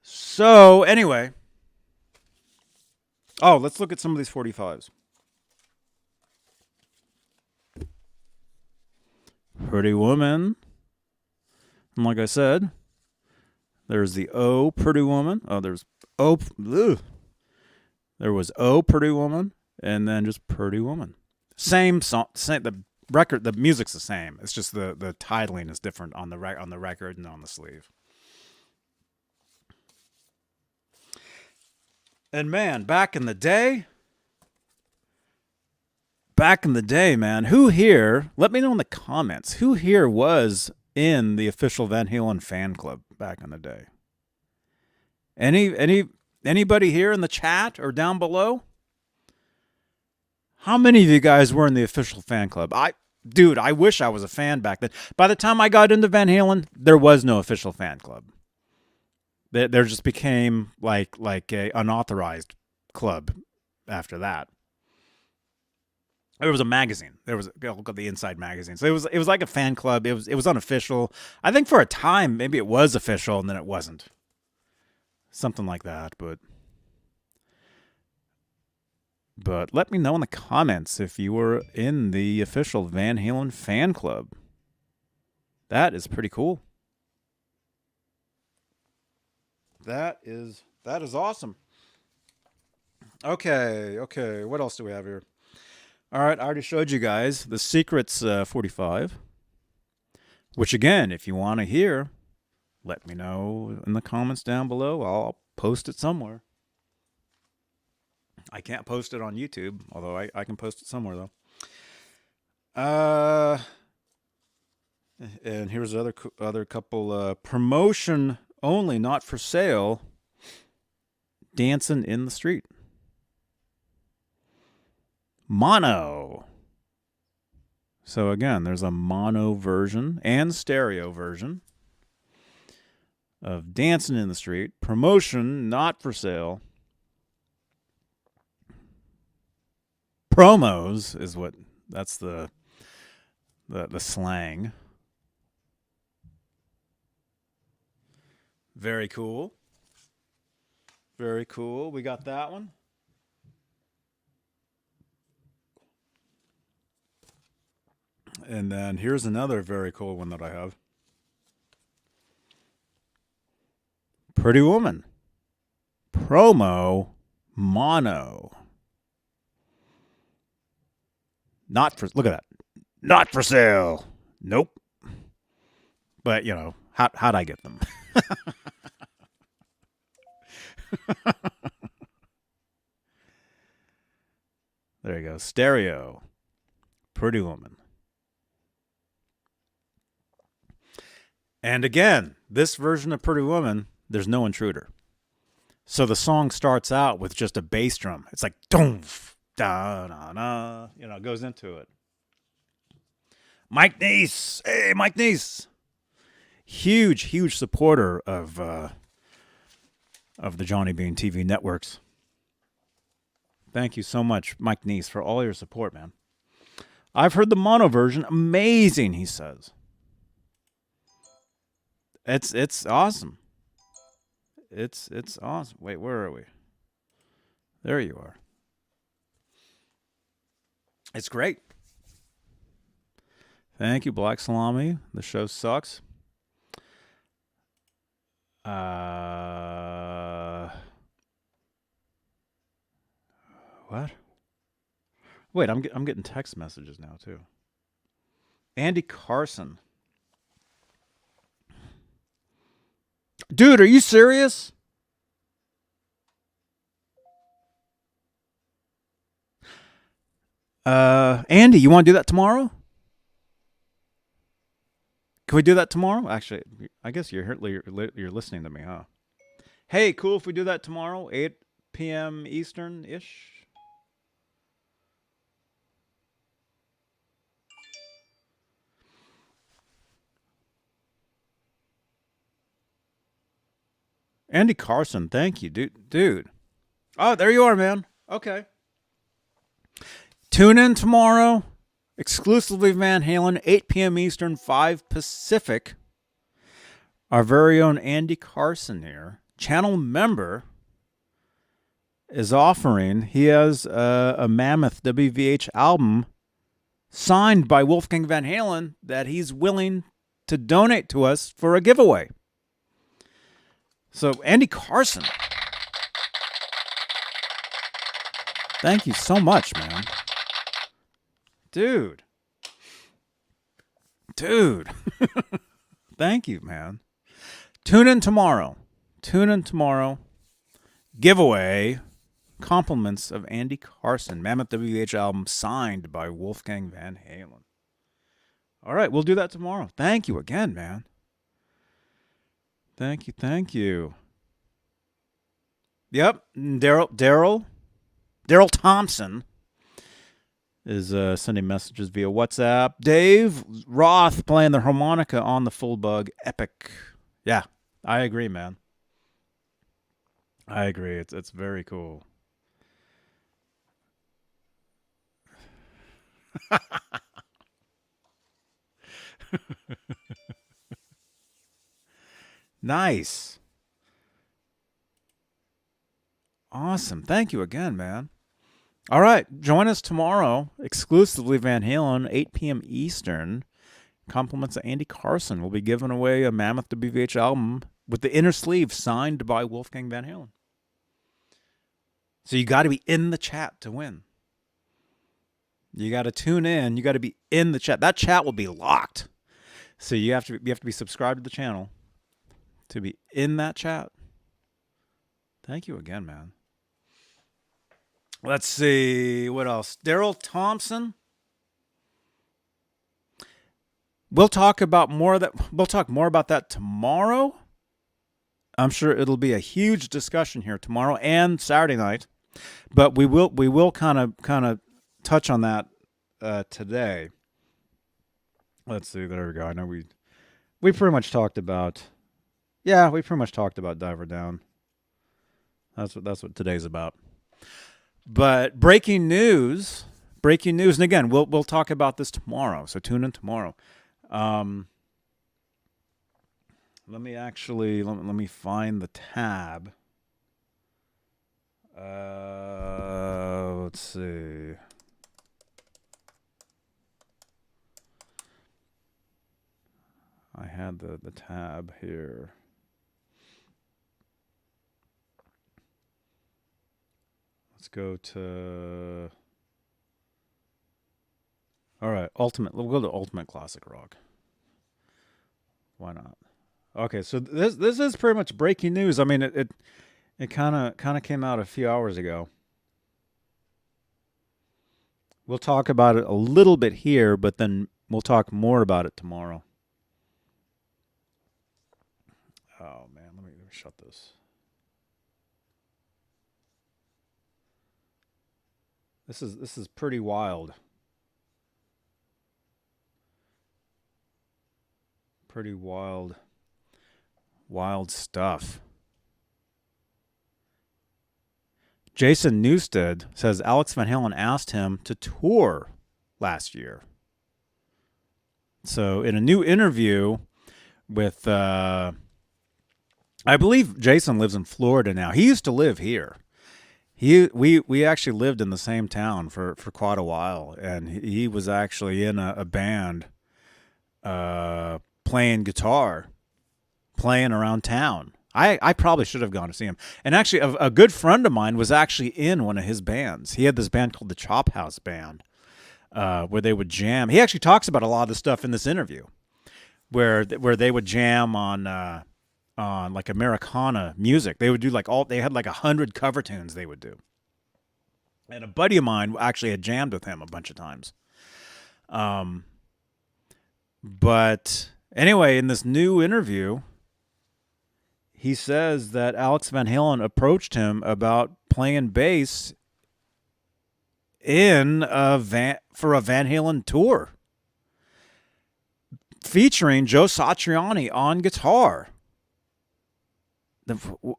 So anyway. Oh, let's look at some of these 45s. Pretty Woman. And like I said, there's the O Pretty Woman. Oh, there's O. Ugh. There was O Pretty Woman, and then just Pretty Woman. Same song. Same. The record. The music's the same. It's just the titling is different on the record and on the sleeve. And man, back in the day, man, who here? Let me know in the comments. Who here was in the official Van Halen fan club back in the day? Anybody here in the chat or down below? How many of you guys were in the official fan club? I wish I was a fan back then. By the time I got into Van Halen, there was no official fan club. There just became like a unauthorized club after that. There was a magazine. There was the Inside magazine. So it was like a fan club. It was unofficial. I think for a time maybe it was official and then it wasn't. Something like that, but But let me know in the comments if you were in the official Van Halen fan club. That is pretty cool. That is awesome. Okay. What else do we have here? All right, I already showed you guys the Secrets 45, which again, if you want to hear, let me know in the comments down below. I'll post it somewhere. I can't post it on YouTube, although I can post it somewhere though. And here's other couple promotion only, not for sale. Dancing in the Street. Mono. So again, there's a mono version and stereo version of Dancing in the Street. Promotion, not for sale. Promos is what, that's the slang. Very cool. Very cool. We got that one. And then here's another very cool one that I have. Pretty Woman. Promo mono. Not for, look at that. Not for sale. Nope. But, you know, how'd I get them? There you go. Stereo. Pretty Woman. And again, this version of Pretty Woman, there's no intruder. So the song starts out with just a bass drum. It's like, doomf, da, da, da, you know, it goes into it. Mike Neese. Hey, Mike Neese. Huge supporter of the Johnny Beane TV networks. Thank you so much, Mike Neese, for all your support, man. I've heard the mono version. Amazing, he says. It's awesome. It's awesome. Wait, where are we? There you are. It's great. Thank you, Black Salami. The show sucks. What? Wait, I'm getting text messages now too. Andy Carson. Dude, are you serious? Andy, you want to do that tomorrow? Can we do that tomorrow? Actually, I guess you're listening to me, huh? Hey, cool if we do that tomorrow, 8 p.m. Eastern-ish? Andy Carson, thank you, dude. Oh, there you are, man. Okay. Tune in tomorrow. Exclusively Van Halen, 8 p.m. Eastern, 5 Pacific. Our very own Andy Carson here, channel member, is offering. He has a mammoth WVH album signed by Wolfgang Van Halen that he's willing to donate to us for a giveaway. So, Andy Carson, thank you so much, man. Dude. Thank you, man. Tune in tomorrow. Giveaway. Compliments of Andy Carson. Mammoth WH album signed by Wolfgang Van Halen. All right, we'll do that tomorrow. Thank you again, man. Thank you. Yep, Daryl Thompson is sending messages via WhatsApp. Dave Roth playing the harmonica on the Full Bug. Epic. Yeah, I agree, man. I agree. It's very cool. Nice. Awesome. Thank you again, man. All right, join us tomorrow, exclusively Van Halen, 8 p.m. Eastern. Compliments of Andy Carson. We'll be giving away a Mammoth WVH album with the inner sleeve signed by Wolfgang Van Halen. So you got to be in the chat to win. You got to tune in. You got to be in the chat. That chat will be locked. So you have to be subscribed to the channel to be in that chat. Thank you again, man. Let's see what else. Daryl Thompson. We'll talk more about that tomorrow. I'm sure it'll be a huge discussion here tomorrow and Saturday night, but we will kind of touch on that today. Let's see. There we go. I know we pretty much talked about. Yeah, we pretty much talked about Diver Down. That's what today's about. But breaking news, and again, we'll talk about this tomorrow. So tune in tomorrow. Let me find the tab. Let's see. I had the tab here. Let's go to. All right, Ultimate. We'll go to Ultimate Classic Rock. Why not? Okay, so this is pretty much breaking news. I mean, it kind of came out a few hours ago. We'll talk about it a little bit here, but then we'll talk more about it tomorrow. Oh man, let me shut this. This is pretty wild. Pretty wild stuff. Jason Newsted says Alex Van Halen asked him to tour last year. So in a new interview with, I believe Jason lives in Florida now. He used to live here. We actually lived in the same town for quite a while, and he was actually in a band playing guitar, playing around town. I probably should have gone to see him. And actually, a good friend of mine was actually in one of his bands. He had this band called the Chop House Band, where they would jam. He actually talks about a lot of the stuff in this interview, where they would jam on like Americana music. They would do they had like 100 cover tunes they would do. And a buddy of mine actually had jammed with him a bunch of times. But anyway, in this new interview, he says that Alex Van Halen approached him about playing bass for a Van Halen tour featuring Joe Satriani on guitar.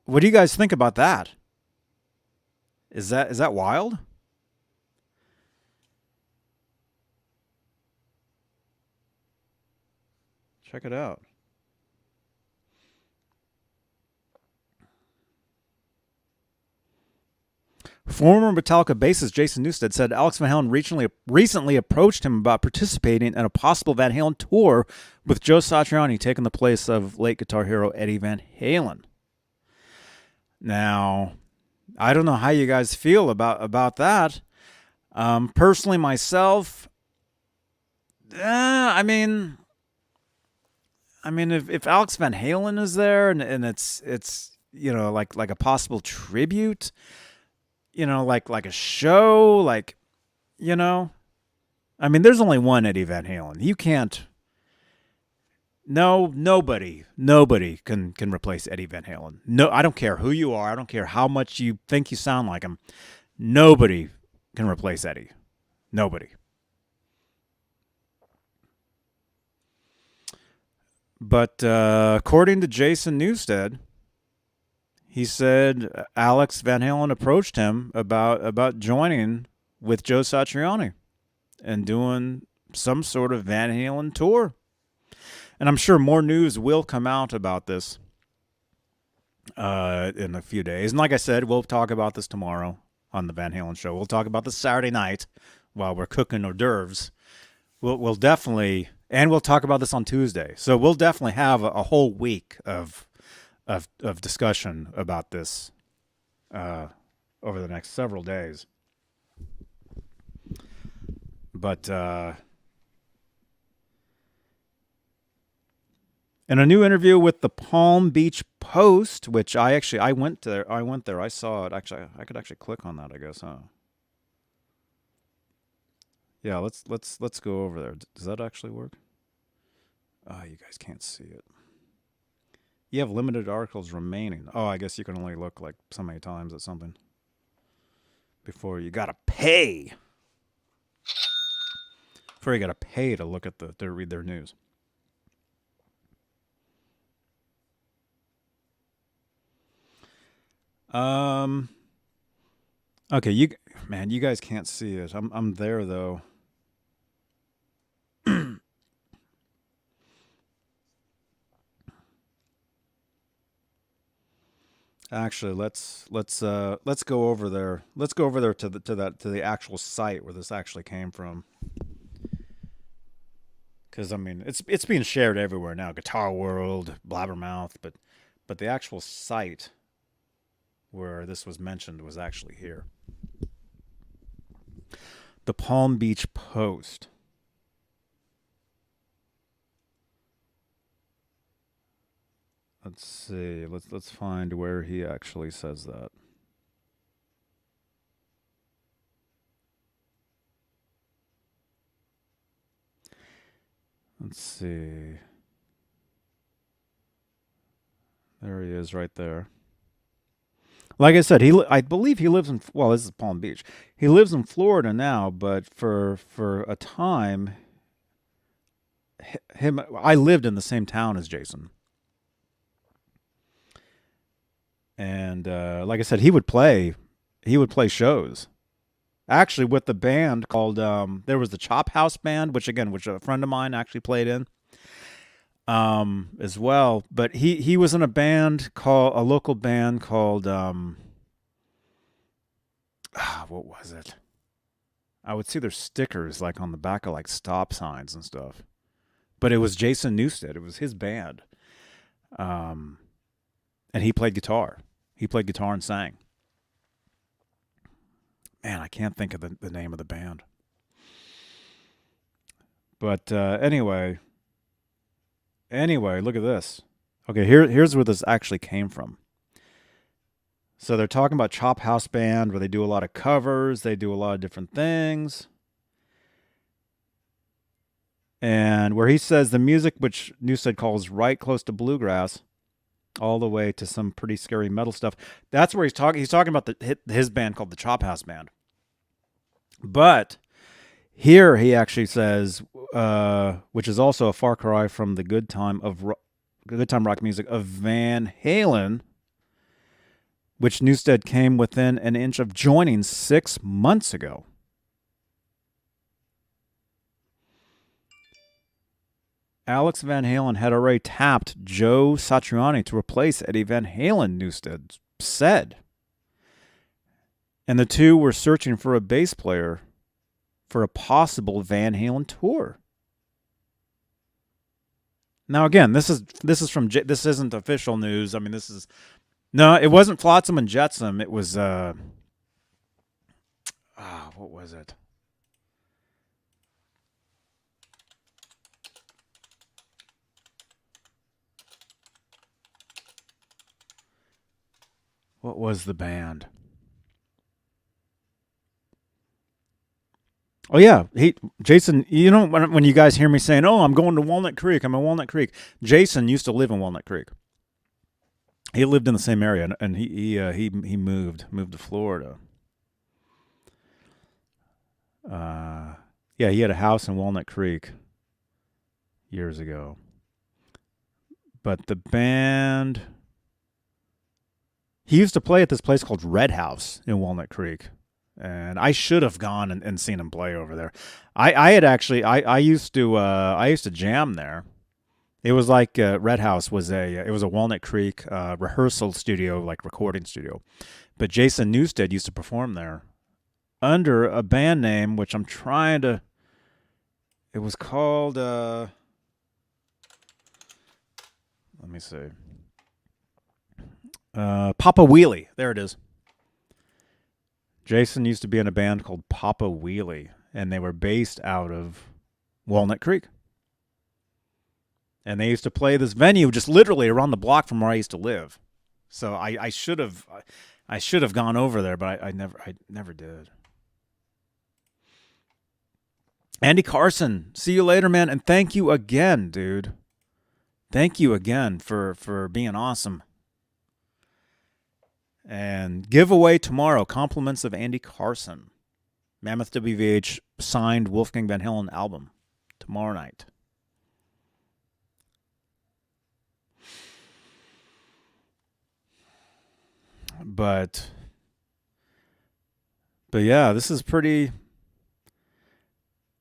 What do you guys think about that? Is that wild? Check it out. Former Metallica bassist Jason Newsted said Alex Van Halen recently approached him about participating in a possible Van Halen tour with Joe Satriani taking the place of late guitar hero Eddie Van Halen. Now, I don't know how you guys feel about that. Personally, myself, I mean, if Alex Van Halen is there and it's like a possible tribute, like a show, I mean, there's only one Eddie Van Halen. You can't. Nobody can replace Eddie Van Halen. No, I don't care who you are. I don't care how much you think you sound like him. Nobody can replace Eddie. Nobody. But according to Jason Newsted, he said Alex Van Halen approached him about joining with Joe Satriani and doing some sort of Van Halen tour. And I'm sure more news will come out about this in a few days. And like I said, we'll talk about this tomorrow. on the Van Halen show. We'll talk about the Saturday night while we're cooking hors d'oeuvres. We'll definitely, and we'll talk about this on Tuesday. So we'll definitely have a whole week of discussion about this over the next several days. But in a new interview with the Palm Beach Post, which I went there. I saw it. Actually, I could actually click on that, I guess, huh? Yeah, let's go over there. Does that actually work? Oh, you guys can't see it. You have limited articles remaining. Oh, I guess you can only look like so many times at something before you gotta pay. Before you gotta pay to look at to read their news. Okay, you guys can't see it. I'm there though. Actually, let's go over there. Let's go over there to the actual site where this actually came from. Because I mean, it's being shared everywhere now. Guitar World, Blabbermouth, but the actual site where this was mentioned was actually here. The Palm Beach Post. Let's see. Let's find where he actually says that. Let's see. There he is right there. Like I said, I believe he lives in, well, this is Palm Beach. He lives in Florida now, but for a time, I lived in the same town as Jason. And like I said, he would play shows. Actually, with the band called, there was the Chop House Band, which a friend of mine actually played in, as well. But he was in a local band called, what was it? I would see their stickers like on the back of like stop signs and stuff. But it was Jason Newsted. It was his band. And he played guitar. He played guitar and sang. Man, I can't think of the name of the band. But anyway, look at this. Okay, here's where this actually came from. So they're talking about Chop House Band, where they do a lot of covers. They do a lot of different things. And where he says the music, which Newsted calls right close to bluegrass, all the way to some pretty scary metal stuff. That's where he's talking. He's talking about his band called the Chop House Band. But here he actually says, which is also a far cry from the good time rock music of Van Halen, which Newsted came within an inch of joining 6 months ago. Alex Van Halen had already tapped Joe Satriani to replace Eddie Van Halen, Newsted said. And the two were searching for a bass player for a possible Van Halen tour. Now again, this isn't official news. I mean, it wasn't Flotsam and Jetsam. It was what was it? What was the band? Oh yeah, Jason. You know when you guys hear me saying, "Oh, I'm going to Walnut Creek. I'm in Walnut Creek." Jason used to live in Walnut Creek. He lived in the same area, and he moved to Florida. Yeah, he had a house in Walnut Creek years ago. But the band, he used to play at this place called Red House in Walnut Creek. And I should have gone and seen him play over there. I used to jam there. It was like Red House was it was a Walnut Creek rehearsal studio, like recording studio. But Jason Newsted used to perform there under a band name, which I'm trying to. It was called. Let me see. Papa Wheelie. There it is. Jason used to be in a band called Papa Wheelie, and they were based out of Walnut Creek. And they used to play this venue just literally around the block from where I used to live. So I should have gone over there, but I never did. Andy Carson, see you later, man, and thank you again, dude. Thank you again for being awesome. And giveaway tomorrow, compliments of Andy Carson. Mammoth WVH signed Wolfgang Van Halen album tomorrow night. But yeah, this is pretty.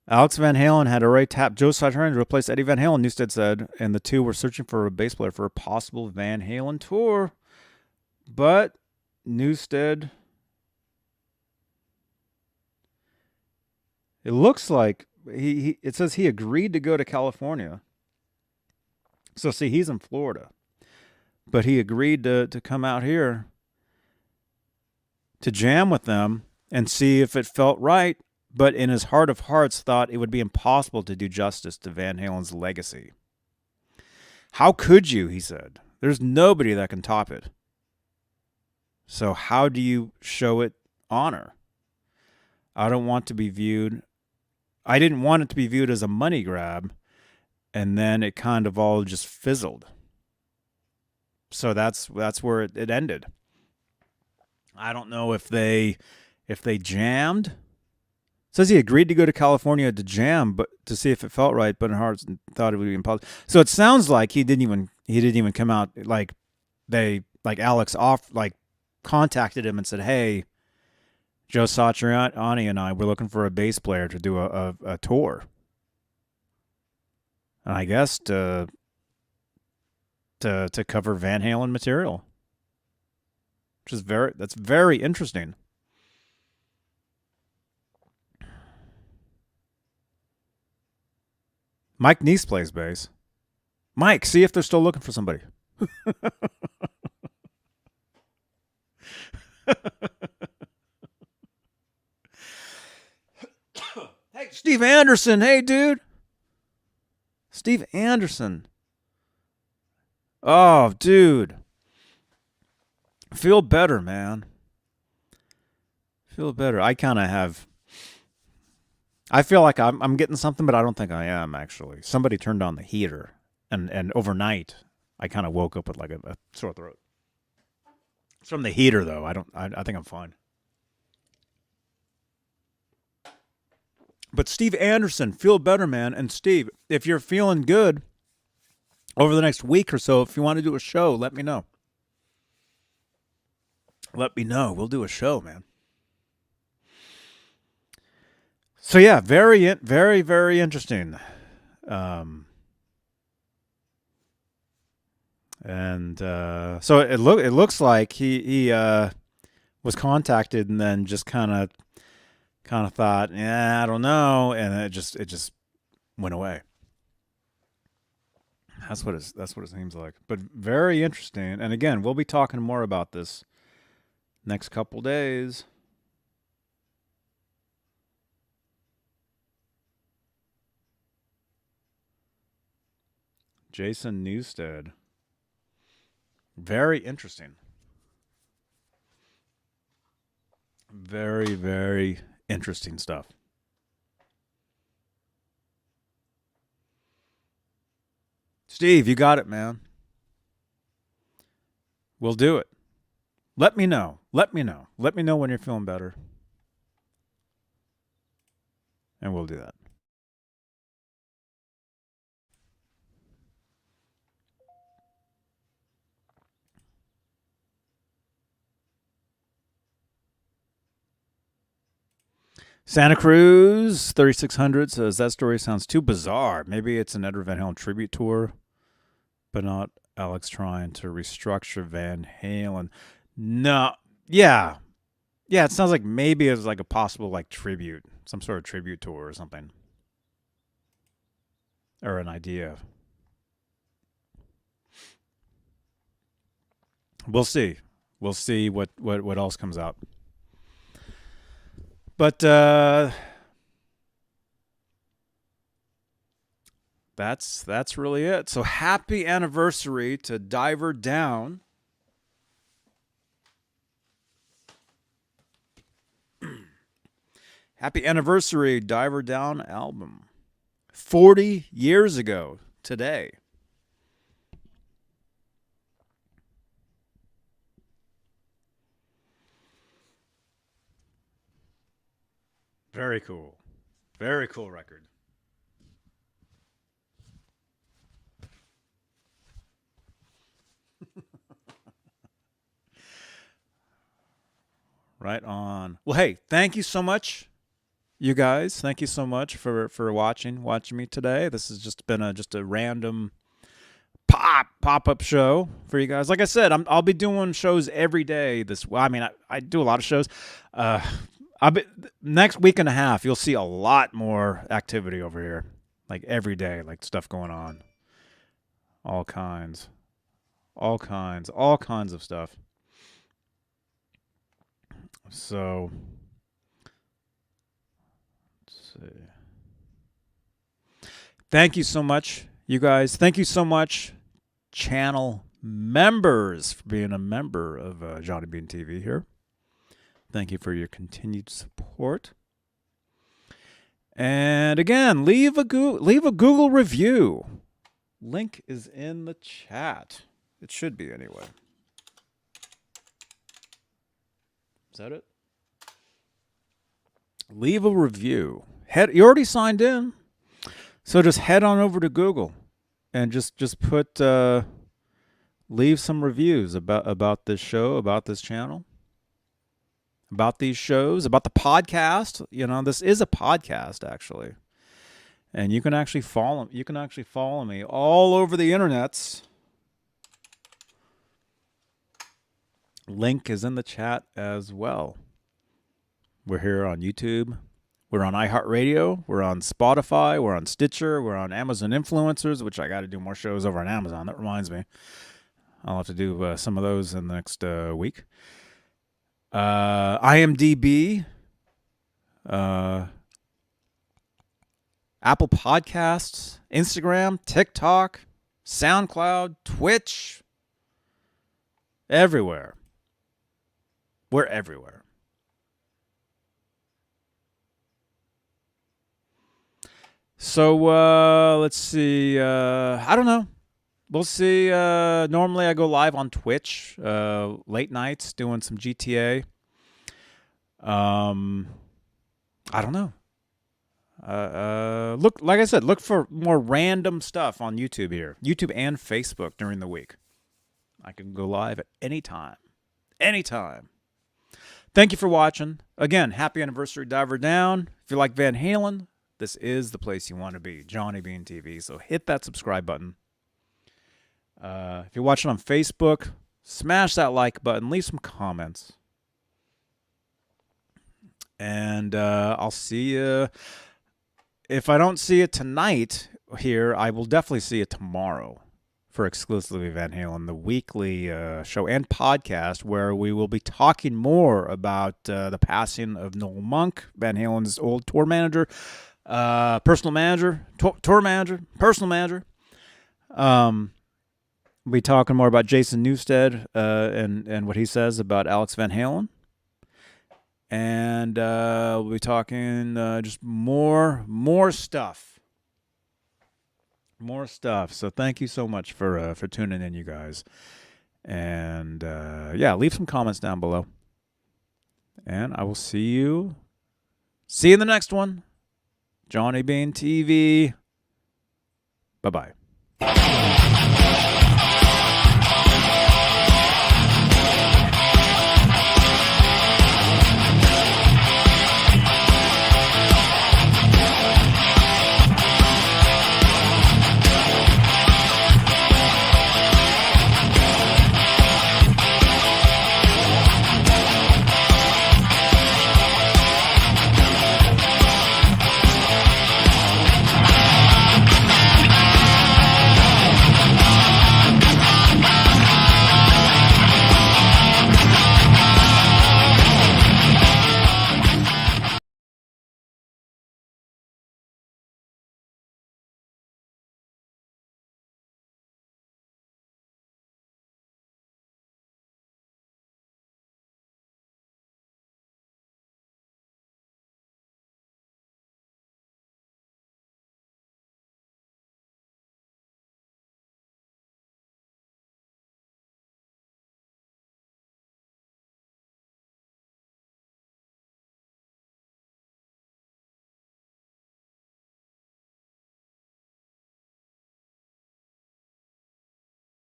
Alex Van Halen had already tapped Joe Satriani to replace Eddie Van Halen, Newsted said, and the two were searching for a bass player for a possible Van Halen tour. But Newsted, it looks like it says he agreed to go to California. So see, he's in Florida, but he agreed to come out here to jam with them and see if it felt right, but in his heart of hearts thought it would be impossible to do justice to Van Halen's legacy. How could you, he said. There's nobody that can top it. So how do you show it honor? I didn't want it to be viewed as a money grab, and then it kind of all just fizzled. So that's where it ended. I don't know if they jammed. It says he agreed to go to California to jam, but to see if it felt right, but in heart thought it would be impossible. So it sounds like he didn't even come out like Alex contacted him and said, "Hey, Joe Satriani and I, we're looking for a bass player to do a tour." And I guess to cover Van Halen material. Which is that's very interesting. Mike Neese plays bass. Mike, see if they're still looking for somebody. Hey, Steve Anderson. Hey, dude. Steve Anderson. Oh, dude. Feel better, man. Feel better. I kind of have. I feel like I'm getting something, but I don't think I am, actually. Somebody turned on the heater, and overnight, I kind of woke up with like a sore throat. It's from the heater, though. I think I'm fine. But Steve Anderson, feel better, man. And Steve, if you're feeling good over the next week or so, if you want to do a show, let me know. Let me know. We'll do a show, man. So yeah, very, very, very interesting. So it looks like he was contacted and then just kind of thought, yeah, I don't know, and it just went away. That's what it seems like. But very interesting. And again, we'll be talking more about this next couple days. Jason Newsted. Very interesting. Very, very interesting stuff. Steve, you got it, man. We'll do it. Let me know. Let me know. Let me know when you're feeling better. And we'll do that. Santa Cruz 3600 says that story sounds too bizarre. Maybe it's an Edward Van Halen tribute tour. but not Alex trying to restructure Van Halen. No, yeah. Yeah, it sounds like maybe it was like a possible like tribute, some sort of tribute tour or something. Or an idea. We'll see. We'll see what else comes out. But that's really it. So happy anniversary to Diver Down. Happy anniversary, Diver Down album. 40 years ago today. Very cool. Very cool record. Right on. Well, hey, thank you so much, you guys. Thank you so much for watching me today. This has just been just a random pop-up show for you guys. Like I said, I'll be doing shows every day. I do a lot of shows. Next week and a half, you'll see a lot more activity over here. Like every day, like stuff going on. All kinds of stuff. So, let's see. Thank you so much, you guys. Thank you so much, channel members, for being a member of Johnny Beane TV here. Thank you for your continued support. And again, leave a Google review. Link is in the chat. It should be anyway. Is that it? Leave a review. You already signed in, so just head on over to Google and just put leave some reviews about this show, about this channel, about these shows, about the podcast. You know, this is a podcast actually, and you can actually follow. You can actually follow me all over the internets. Link is in the chat as well. We're here on YouTube. We're on iHeartRadio. We're on Spotify. We're on Stitcher. We're on Amazon Influencers, which I got to do more shows over on Amazon. That reminds me. I'll have to do some of those in the next week. IMDb. Apple Podcasts. Instagram. TikTok. SoundCloud. Twitch. Everywhere. We're everywhere. So, let's see. I don't know. We'll see. Normally I go live on Twitch, late nights doing some GTA. I don't know. Look, like I said, look for more random stuff on YouTube here. YouTube and Facebook during the week. I can go live at any time. Anytime. Thank you for watching. Again, happy anniversary, Diver Down. If you like Van Halen, this is the place you want to be. Johnny Beane TV. So hit that subscribe button. If you're watching on Facebook, smash that like button. Leave some comments. And I'll see you. If I don't see you tonight here, I will definitely see you tomorrow for exclusively Van Halen, the weekly show and podcast where we will be talking more about the passing of Noel Monk, Van Halen's old tour manager, personal manager, tour manager, personal manager. We'll be talking more about Jason Newsted and what he says about Alex Van Halen. And we'll be talking just more stuff. More stuff. So thank you so much for tuning in, you guys. And yeah, leave some comments down below. And I will see you in the next one. Johnny Beane TV. Bye-bye.